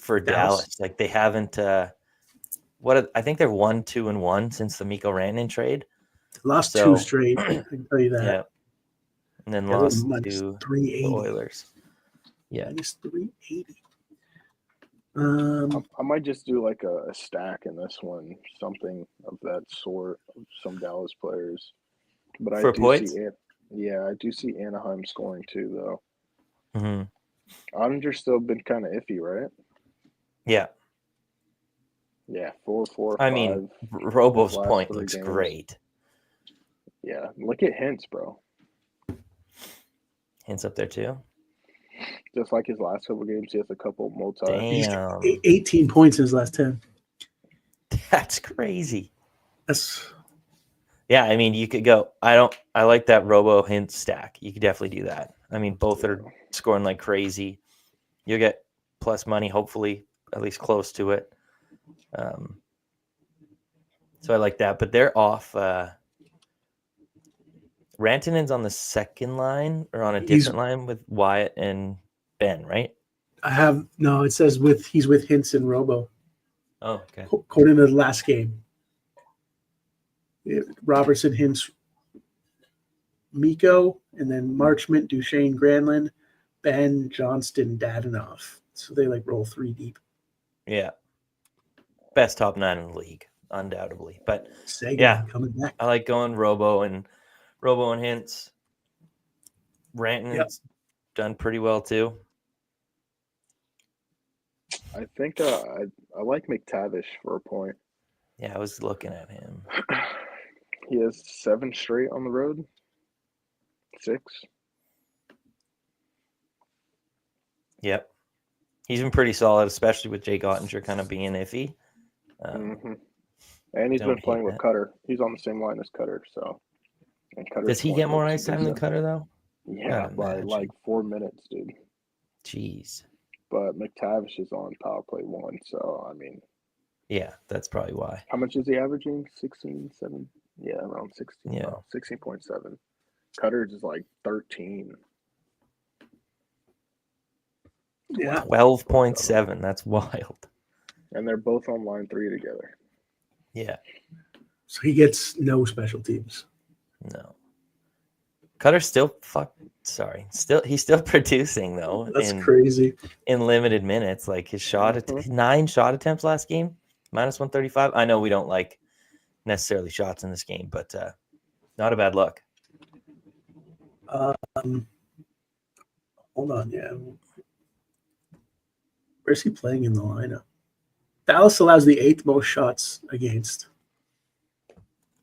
Dallas. Dallas. Like they haven't I think they're 1-2-1 since the Miko Rantanen trade. Lost So- 2 straight. I can tell you that. Yeah. And then Yeah, lost minus to the 380. Oilers. Yeah. Minus 380. I might just do like a stack in this one, something of that sort, of some Dallas players. But I For do points? see it. Yeah, I do see Anaheim scoring too, though. hmm Ottinger's still been kind of iffy, right? Yeah. Yeah, 4, 4, 5. I mean, Robo's last point 3 looks games. great. Yeah, look at Hintz, bro. Hints up there too. Just like his last couple games, he has a couple he's Damn. 18 points in his last 10. That's crazy. That's Yeah, I mean, you could go. I like that Robo Hint stack. You could definitely do that. I mean, both are scoring like crazy. You'll get plus money, hopefully, at least close to it. So I like that. But they're off. Rantanen's on the second line or on a He's- different line with Wyatt and Ben, right? it says he's with Hintz and Robo, Oh, okay. according to the last game. Robertson, Hintz, Miko, and then Marchment, Duchesne, Granlund, Ben, Johnston, Dadonov. So they like roll 3 deep. Yeah. Best top 9 in the league, undoubtedly. But Sagan Yeah. coming back. I like going Robo and Hintz. Rantanen's done pretty well too. I think I like McTavish for a point. Yeah, I was looking at him. He has 7 straight on the road. 6. Yep. He's been pretty solid, especially with Jake Ottinger kind of being iffy. And he's don't been playing hate with that. Cutter. He's on the same line as Cutter, so. And Cutter's Does he scoring get more like ice time than 67. Cutter, though? Yeah, I'd by imagine. like 4 minutes, dude. Jeez. But McTavish is on power play 1, so I mean, Yeah, that's probably why. how much is he averaging? 16, 7? Yeah, around 16. Yeah. No, 16.7. Cutter's is like 13. Yeah. 12.7. That's wild. And they're both on line 3 together. Yeah. So he gets no special teams. No. Cutter's still he's still producing though. That's crazy. In limited minutes. Like his 9 shot attempts last game, minus 135. I know we don't like necessarily shots in this game, but not a bad look. Hold on, yeah. Where's he playing in the lineup? Dallas allows the 8th most shots against.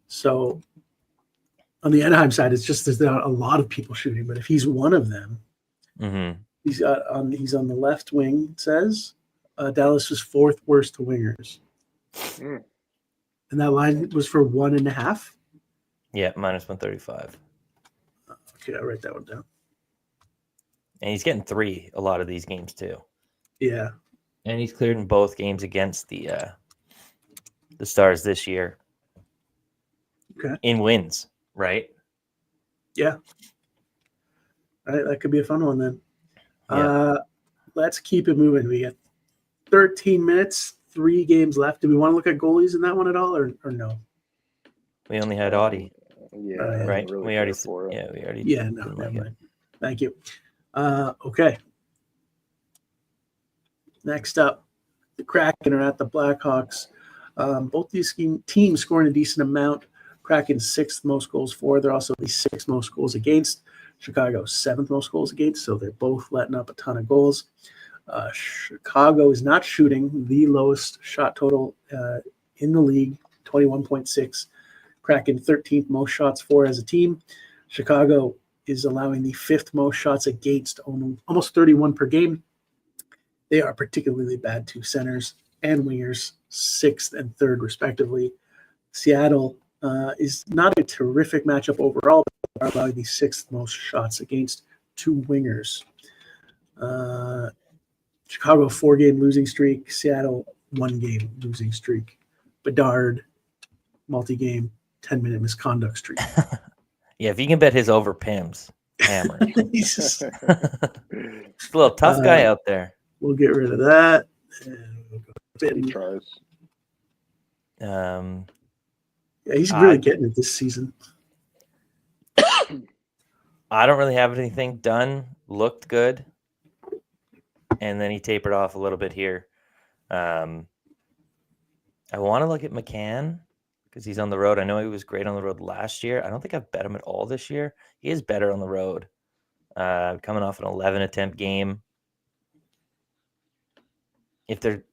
So on the Anaheim side, it's just there's not a lot of people shooting, but if he's one of them, he's on the left wing. It says Dallas was 4th worst to wingers, and that line was for 1.5. Yeah, minus 135. Okay, I'll write that one down. And he's getting 3 a lot of these games too. Yeah, and he's cleared in both games against the Stars this year. Okay. In wins, right? Yeah. All right, that could be a fun one then. Yeah. Let's keep it moving. We got 13 minutes, 3 games left. Do we want to look at goalies in that one at all, or no? We only had Audie. Yeah, right. Really we already. for it. Yeah, we already. Yeah, no, never mind. Thank you. Okay. Next up, the Kraken are at the Blackhawks. Both these teams scoring a decent amount. Kraken 6th most goals for. They're also the 6th most goals against. Chicago 7th most goals against. So they're both letting up a ton of goals. Chicago is not shooting, the lowest shot total in the league, 21.6. Kraken 13th most shots for as a team. Chicago is allowing the 5th most shots against, almost 31 per game. They are particularly bad to centers and wingers, 6th and 3rd respectively. Seattle is not a terrific matchup overall, but they are allowing the 6th most shots against 2 wingers. Chicago 4-game losing streak, Seattle 1-game losing streak. Bedard multi-game 10-minute misconduct streak. Yeah, if you can bet his over Pims, hammer. He's just, He's a little tough guy out there. We'll get rid of that. And we'll go betting. Tries. Yeah, he's really getting it this season. I don't really have anything done. Looked good. And then he tapered off a little bit here. I want to look at McCann because he's on the road. I know he was great on the road last year. I don't think I've bet him at all this year. He is better on the road. Coming off an 11 attempt game. If the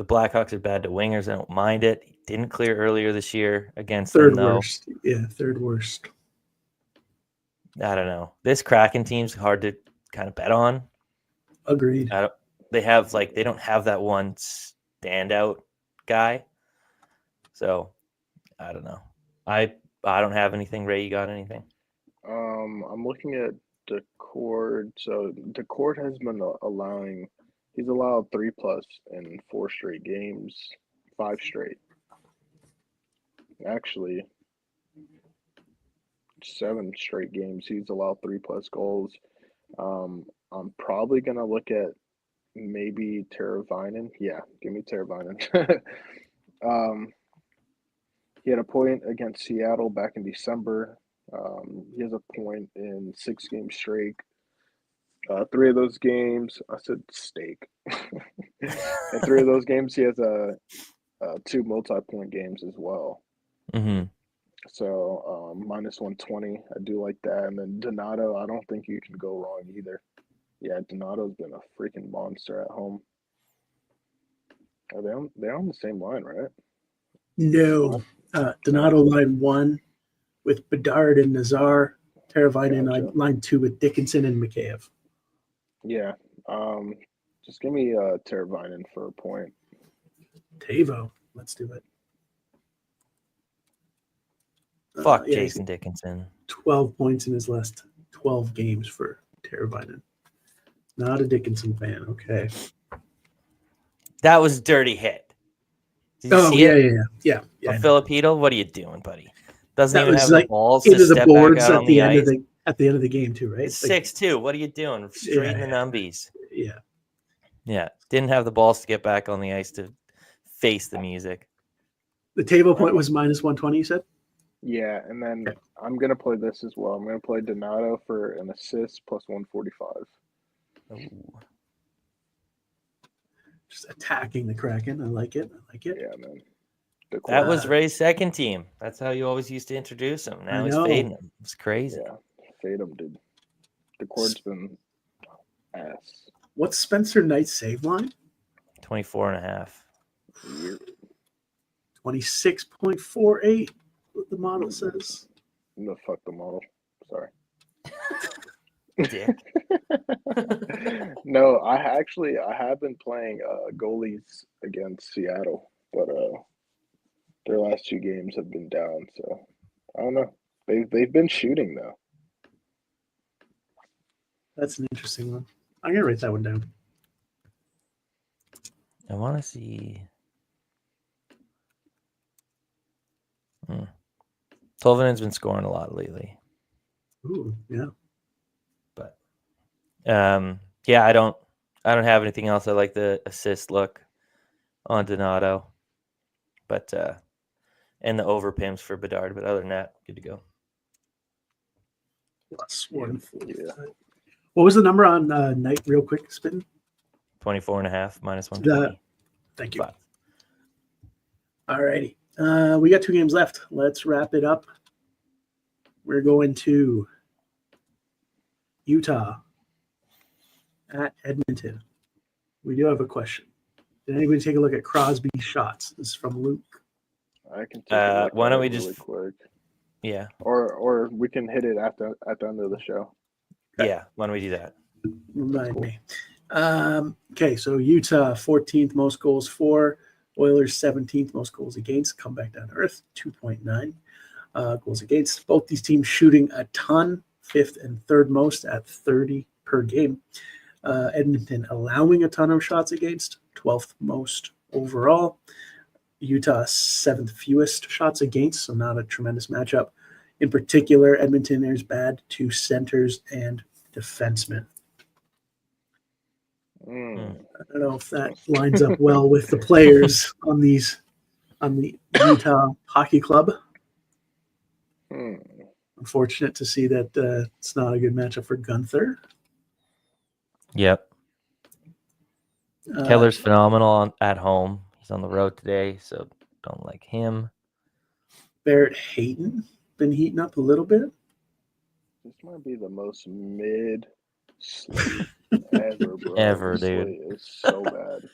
Blackhawks are bad to wingers, I don't mind it. He didn't clear earlier this year against them, though. Worst. Yeah, 3rd worst. I don't know. This Kraken team's hard to kind of bet on. Agreed. They don't have that one standout guy. So I don't know. I don't have anything. Ray, you got anything? I'm looking at Decord. So Decord has been allowing. He's allowed 3+ in 4 straight games, 5 straight. Actually, 7 straight games. He's allowed 3+ goals. I'm probably gonna look at maybe Teravainen. Yeah, give me Teravainen. He had a point against Seattle back in December. He has a point in 6 game streak. 3 of those games, I said steak. In 3 of those games, he has 2 multi-point games as well. Mm-hmm. So minus 120, I do like that. And then Donato, I don't think you can go wrong either. Yeah, Donato's been a freaking monster at home. Are they're on the same line, right? No. Donato line 1 with Bedard and Nazar. Teravainen line 2 with Dickinson and Mikheyev. Yeah. Just give me Teravainen for a point. Tavo. Let's do it. Fuck Jason Dickinson. 12 points in his last 12 games for Teravainen. Not a Dickinson fan. Okay. That was a dirty hit. Did you see it? Yeah. Filipino, what are you doing, buddy? Doesn't even have like the balls into to the step boards back out at on the the end ice. at the end of the game too, right? It's 6-2. What are you doing? Straight in the numbies. Yeah. Yeah. Didn't have the balls to get back on the ice to face the music. The table point was minus 120, you said? Yeah, and then I'm going to play this as well. I'm going to play Donato for an assist plus 145. Ooh. Just attacking the Kraken. I like it. Yeah, man. The That was Uh, Ray's second team. That's how you always used to introduce him. Now I he's know. fading him. It's crazy. Yeah, fade him, dude. The Cord's been ass. What's Spencer Knight's save line? 24.5. Weird. 26.48. What the model says. No, fuck the model. Sorry. Dick. No, I have been playing goalies against Seattle, but their last 2 games have been down, so I don't know. They've been shooting though. That's an interesting one. I'm gonna write that one down. I want to see. Tolvanen's been scoring a lot lately, Ooh, yeah. but yeah, I don't have anything else. I like the assist look on Donato, but and the over pims for Bedard. But other than that, good to go. Plus 140. Yeah. What was the number on Knight, real quick, spitting? 24.5 minus 120. Thank you. But All righty. We got 2 games left. Let's wrap it up. We're going to Utah at Edmonton. We do have a question. Did anybody take a look at Crosby's shots? This is from Luke. I can take a look why at don't it we really just- quick. yeah, Or we can hit it at the end of the show. yeah. Why don't we do that? Remind me. Okay, so Utah 14th most goals for, Oilers 17th most goals against. Come back down to earth, 2.9 goals against. Both these teams shooting a ton, 5th and 3rd most at 30 per game. Edmonton allowing a ton of shots against, 12th most overall. Utah 7th fewest shots against, so not a tremendous matchup. In particular, Edmonton is bad to centers and defensemen. I don't know if that lines up well with the players on the Utah Hockey Club. Unfortunate to see that it's not a good matchup for Gunther. Yep. Keller's phenomenal at home. He's on the road today, so don't like him. Barrett Hayton been heating up a little bit. This might be the most mid slate ever, bro. Ever, This dude. slate is so bad.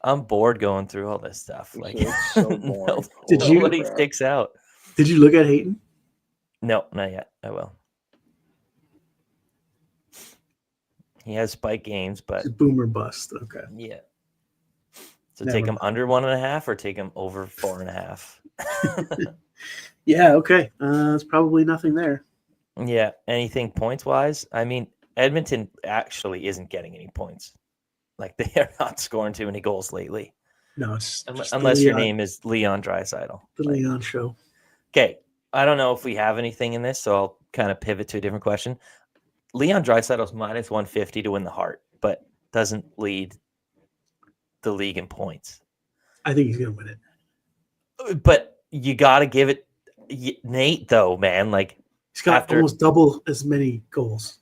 I'm bored going through all this stuff. Like, It's so boring. Did you- nobody sticks out. Did you look at Hayton? No, not yet. I will. He has spike games, but It's boomer bust. Okay. yeah. So Never take him mind. under 1.5 or take him over 4.5. Yeah, okay. It's probably nothing there. Yeah. Anything points wise? I mean, Edmonton actually isn't getting any points. Like, they are not scoring too many goals lately, No, it's just the unless your Leon- name is Leon Draisaitl. the Leon show. Okay. I don't know if we have anything in this, so I'll kind of pivot to a different question. Leon Draisaitl's minus 150 to win the Hart, but doesn't lead the league in points. I think he's gonna win it. But you got to give it Nate, though, man. Like, He's got After- almost double as many goals.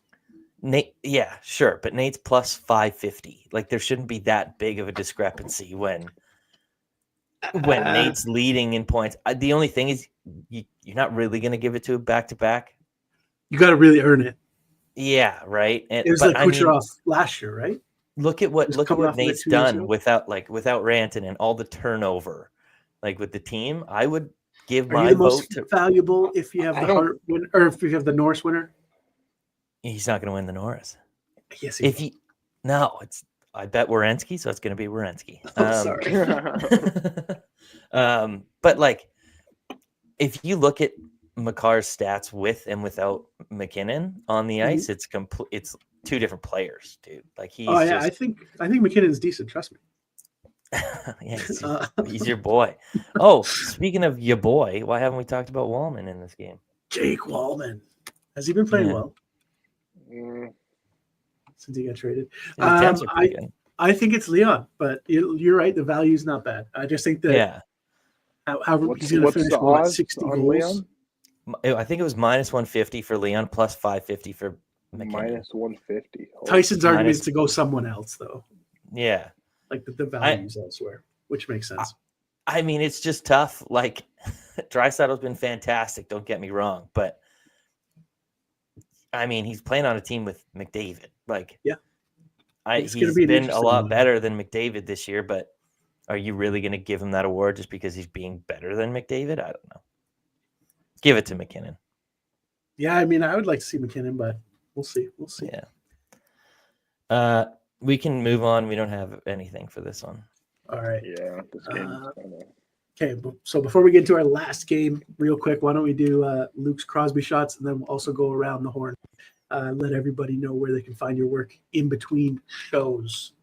Nate, yeah, sure, but Nate's plus 550. Like, there shouldn't be that big of a discrepancy when Nate's leading in points. The only thing is, you're not really going to give it to a back-to-back. You got to really earn it. Yeah, right. And, It was but like I mean, Kucherov last year, right? look at what Just coming off of it Nate's 2 years done ago. without Rantanen and all the turnover, like with the team. I would give Are my you the vote most to. valuable if you have I the don't- Hart win, or if you have the Norris winner? He's not going to win the Norris. Yes, he If will. he, no, it's. I bet Werenski, so it's going to be Werenski. Oh, sorry. But like, if you look at McCarr's stats with and without McKinnon on the Mhm. ice, it's complete. It's 2 different players, dude. Like, he's Oh yeah, I just, think McKinnon's decent. Trust me. yeah, Uh, he's your boy. Oh, speaking of your boy, why haven't we talked about Wallman in this game? Jake Wallman, has he been playing Yeah. well Mm, since he got traded? His attempts are pretty good. I think it's Leon, but you're right. The value's not bad. I just think that Yeah, how he's going to finish the what, odds 60 on goals. Leon? I think it was minus 150 for Leon, plus 550 for McKinnon. Minus 150. Holy Tyson's argument Minus- is to go someone else, though. Yeah. like the values elsewhere, which makes sense. I mean, it's just tough. Like, Draisaitl's been fantastic. Don't get me wrong, but I mean, he's playing on a team with McDavid. Like, Yeah. It's gonna he's be an been a interesting lot one. better than McDavid this year. But are you really going to give him that award just because he's being better than McDavid? I don't know. Give it to McKinnon. Yeah, I mean, I would like to see McKinnon, but we'll see. We'll see. Yeah. We can move on. We don't have anything for this one. All right. Yeah, this game. Okay, so before we get to our last game, real quick, why don't we do Luke's Crosby shots, and then we'll also go around the horn, let everybody know where they can find your work in between shows.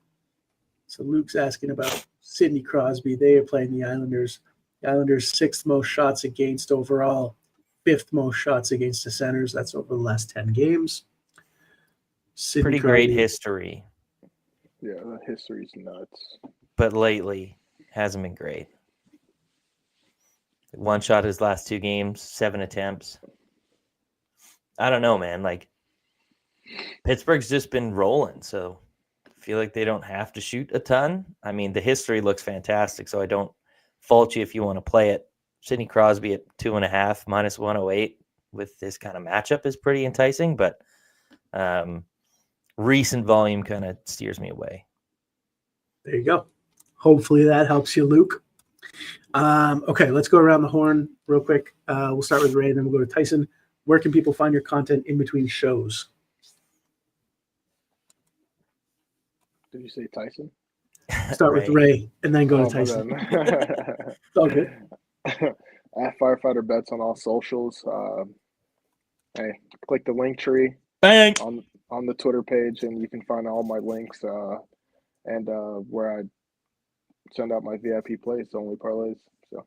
So Luke's asking about Sidney Crosby. They are playing the Islanders. The Islanders' 6th most shots against overall, 5th most shots against the centers. That's over the last 10 games. Sidney Pretty Crosby, great history, Yeah, the history's nuts. but lately hasn't been great. One shot his last 2 games, 7 attempts. I don't know, man. Like, Pittsburgh's just been rolling, so I feel like they don't have to shoot a ton. I mean, the history looks fantastic, so I don't fault you if you want to play it. Sidney Crosby at 2.5 minus 108 with this kind of matchup is pretty enticing, but recent volume kind of steers me away. There you go. Hopefully that helps you, Luke. Okay, let's go around the horn real quick. We'll start with Ray, then we'll go to Tyson. Where can people find your content in between shows? Did you say Tyson? Start with Ray, and then go to Tyson. It's all good. At Firefighter Bets on all socials. Hey, click the link tree Bang! on the Twitter page, and you can find all my links and where I send out my VIP plays, only parlays. So,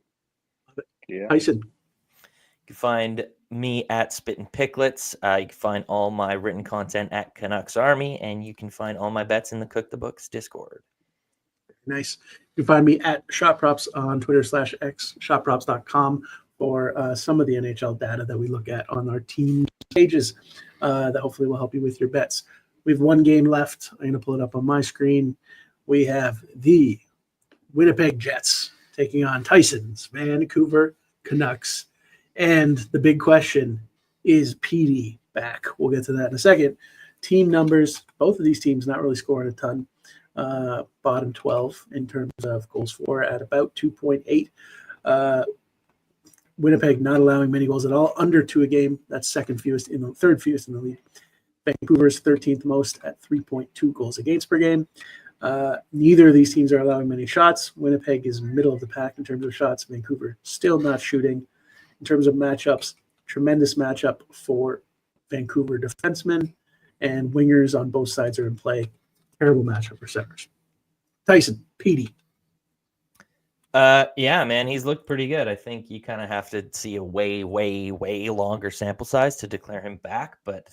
yeah. Tyson. You can find me at Spittin' Picklets. You can find all my written content at Canucks Army, and you can find all my bets in the Cook the Books Discord. Nice. You can find me at ShotProps on Twitter /X, shotprops.com for some of the NHL data that we look at on our team pages that hopefully will help you with your bets. We have one game left. I'm going to pull it up on my screen. We have the Winnipeg Jets taking on Tyson's Vancouver Canucks. And the big question, is Petey back? We'll get to that in a second. Team numbers, both of these teams not really scoring a ton. Bottom 12 in terms of goals for at about 2.8. Winnipeg not allowing many goals at all, under 2 a game. That's third fewest in the league. Vancouver's 13th most at 3.2 goals against per game. Neither of these teams are allowing many shots. Winnipeg is middle of the pack in terms of shots. Vancouver still not shooting. In terms of matchups, tremendous matchup for Vancouver defensemen, and wingers on both sides are in play. Terrible matchup for centers. Tyson, Petey. Yeah, man, he's looked pretty good. I think you kind of have to see a way, way, way longer sample size to declare him back, but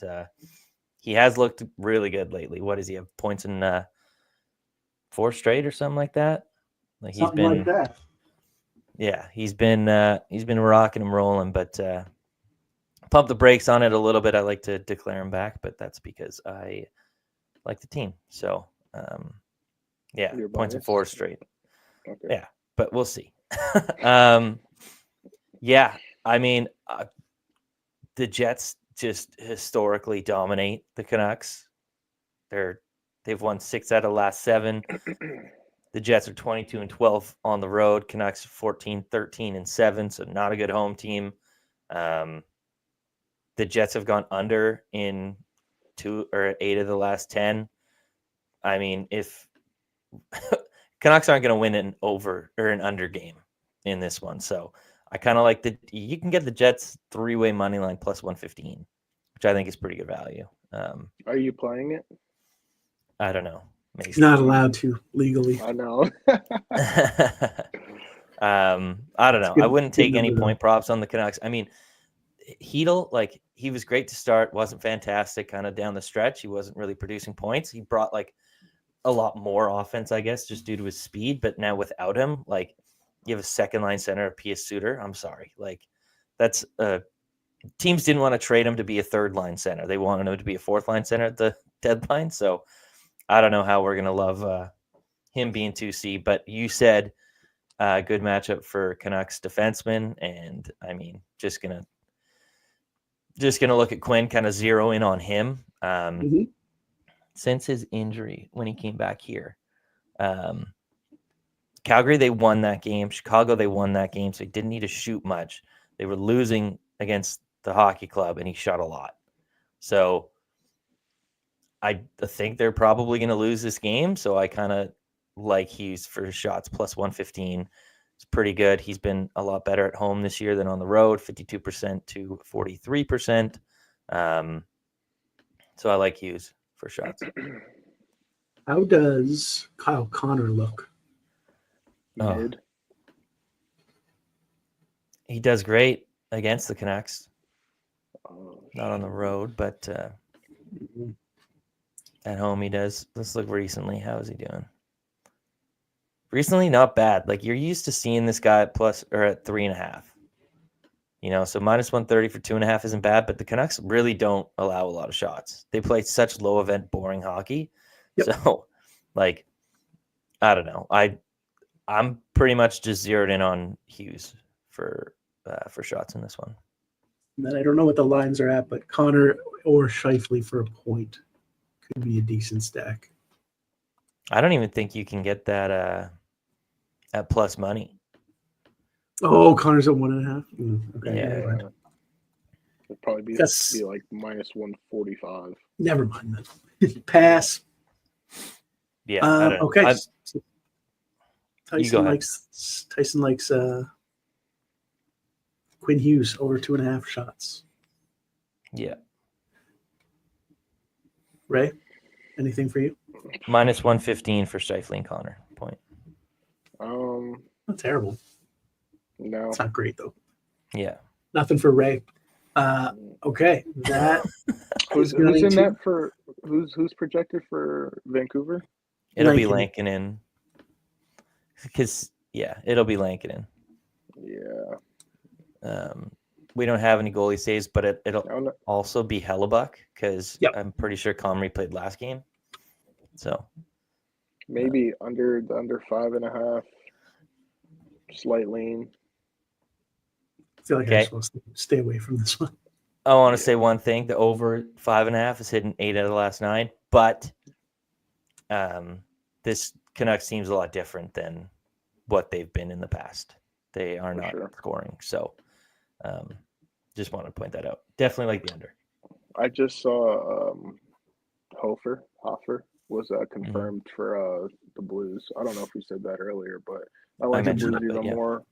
he has looked really good lately. What does he have? Points in 4 straight or something like that? Like he's been like that. Yeah, he's been rocking and rolling, but pump the brakes on it a little bit. I like to declare him back, but that's because I like the team. So, yeah, points in 4 straight. Okay. Yeah, but we'll see. Yeah, I mean, the Jets just historically dominate the Canucks. They've won 6 out of the last 7. The Jets are 22-12 on the road. Canucks 14-13-7, so not a good home team. The Jets have gone under in 2 or 8 of the last 10. I mean, if Canucks aren't going to win an over or an under game in this one, so I kind of like you can get the Jets 3-way money line plus 115, which I think is pretty good value. Are you playing it? I don't know. He's not allowed to legally. I know. I don't know. I wouldn't take any point props on the Canucks. I mean, Hedl, like, he was great to start, wasn't fantastic kind of down the stretch. He wasn't really producing points. He brought like a lot more offense, I guess, just due to his speed. But now without him, like, you have a second line center, P.S. Suter. I'm sorry. Like, that's teams didn't want to trade him to be a third line center. They wanted him to be a fourth line center at the deadline. So I don't know how we're going to love him being 2C, but you said good matchup for Canucks defenseman, and I mean, just gonna look at Quinn, kind of zero in on him. Mhm. Since his injury when he came back here, Calgary, they won that game. Chicago, they won that game, so he didn't need to shoot much. They were losing against the hockey club, and he shot a lot. So I think they're probably going to lose this game, so I kind of like Hughes for shots plus 115. It's pretty good. He's been a lot better at home this year than on the road, 52% to 43%. So I like Hughes for shots. How does Kyle Connor look? Oh. Mid. He does great against the Canucks. Oh, Not on the road, but Mhm. at home he does. Let's look recently. How is he doing? Recently, not bad. Like, you're used to seeing this guy at plus or at 3.5. You know, so minus 130 for 2.5 isn't bad, but the Canucks really don't allow a lot of shots. They play such low event, boring hockey. Yep. So, like, I don't know. I'm pretty much just zeroed in on Hughes for shots in this one. And then I don't know what the lines are at, but Connor or Scheifele for a point could be a decent stack. I don't even think you can get that at plus money. Oh, Connor's at 1.5. Okay, Yeah. never mind. It'd probably be Yes. like minus 145. Never mind then. Pass. Yeah. I don't know. Okay. You go ahead. Tyson likes Quinn Hughes over 2.5 shots. Yeah. Ray, anything for you? Minus 115 for Scheifele and Connor. Point. Not terrible. No. It's not great though. Yeah. Nothing for Ray. Okay, that Who's going in to- that for? Who's projected for Vancouver? It'll be Lankinen. Lankinen. Because, yeah, it'll be Lankinen. Yeah. We don't have any goalie saves, but it'll I don't know. also be Hellebuck because Yep. I'm pretty sure Comrie played last game. So Maybe under 5.5. Slight lean. I feel like I'm Okay. supposed to stay away from this one. I want to say one thing: the over 5.5 is hitting 8 out of the last 9, but this Canucks team's a lot different than what they've been in the past. They are For not sure. scoring, so just want to point that out. Definitely like the under. I just saw Hofer was confirmed for the Blues. I don't know if we said that earlier, but I like the mentioned Blues it, but even yeah. more.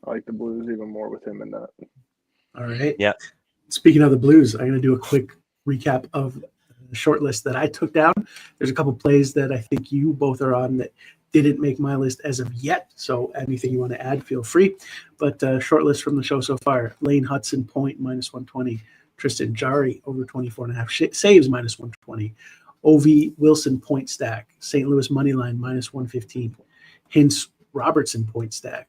I like the Blues even more with him in that. All right. Yeah. Speaking of the Blues, I'm going to do a quick recap of the short list that I took down. There's a couple plays that I think you both are on that didn't make my list as of yet. So anything you want to add, feel free. But short list from the show so far: Lane Hudson point minus 120, Tristan Jarry over 24.5 saves minus 120, Ovi Wilson point stack, St. Louis money line minus 115, Hintz Robertson point stack,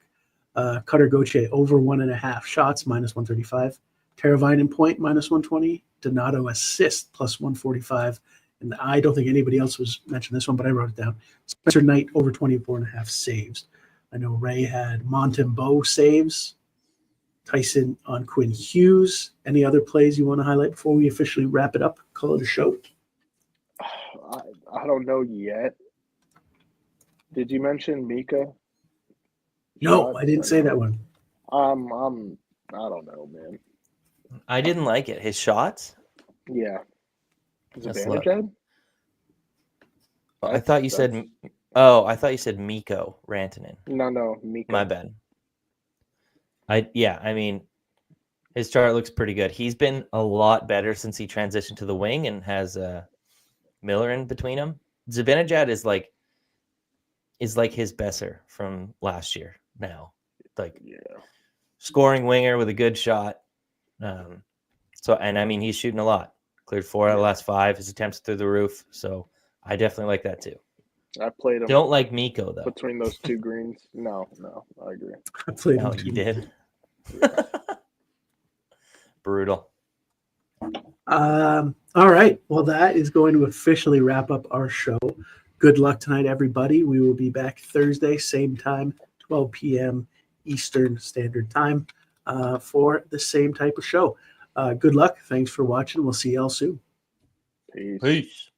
Cutter Gauthier over 1.5 shots minus 135, Teravainen point minus 120, Donato assist plus 145. And I don't think anybody else was mentioned this one, but I wrote it down. Spencer Knight over 24.5 saves. I know Ray had Montembeau saves. Tyson on Quinn Hughes. Any other plays you want to highlight before we officially wrap it up? Call it a show. I don't know yet. Did you mention Mika? No, Shot I didn't or say no? that one. I don't know, man. I didn't like it. His shots? Yeah. Is it Let's look. Vanderjag? I thought you said. Oh, I thought you said Mikko Rantanen. No, Mika. My bad. I mean, his chart looks pretty good. He's been a lot better since he transitioned to the wing and has Miller in between him. Zibanejad is like his Besser from last year now. Like, Yeah. scoring winger with a good shot. And I mean, he's shooting a lot. Cleared 4 out of the last 5. His attempts through the roof. So I definitely like that too. I played him Don't like Mikko though. between those two greens. No, I agree. I played Oh, him you too. did. Brutal. All right. Well, that is going to officially wrap up our show. Good luck tonight, everybody. We will be back Thursday, same time, 12 p.m. Eastern Standard Time, for the same type of show. Good luck. Thanks for watching. We'll see y'all soon. Peace. Peace.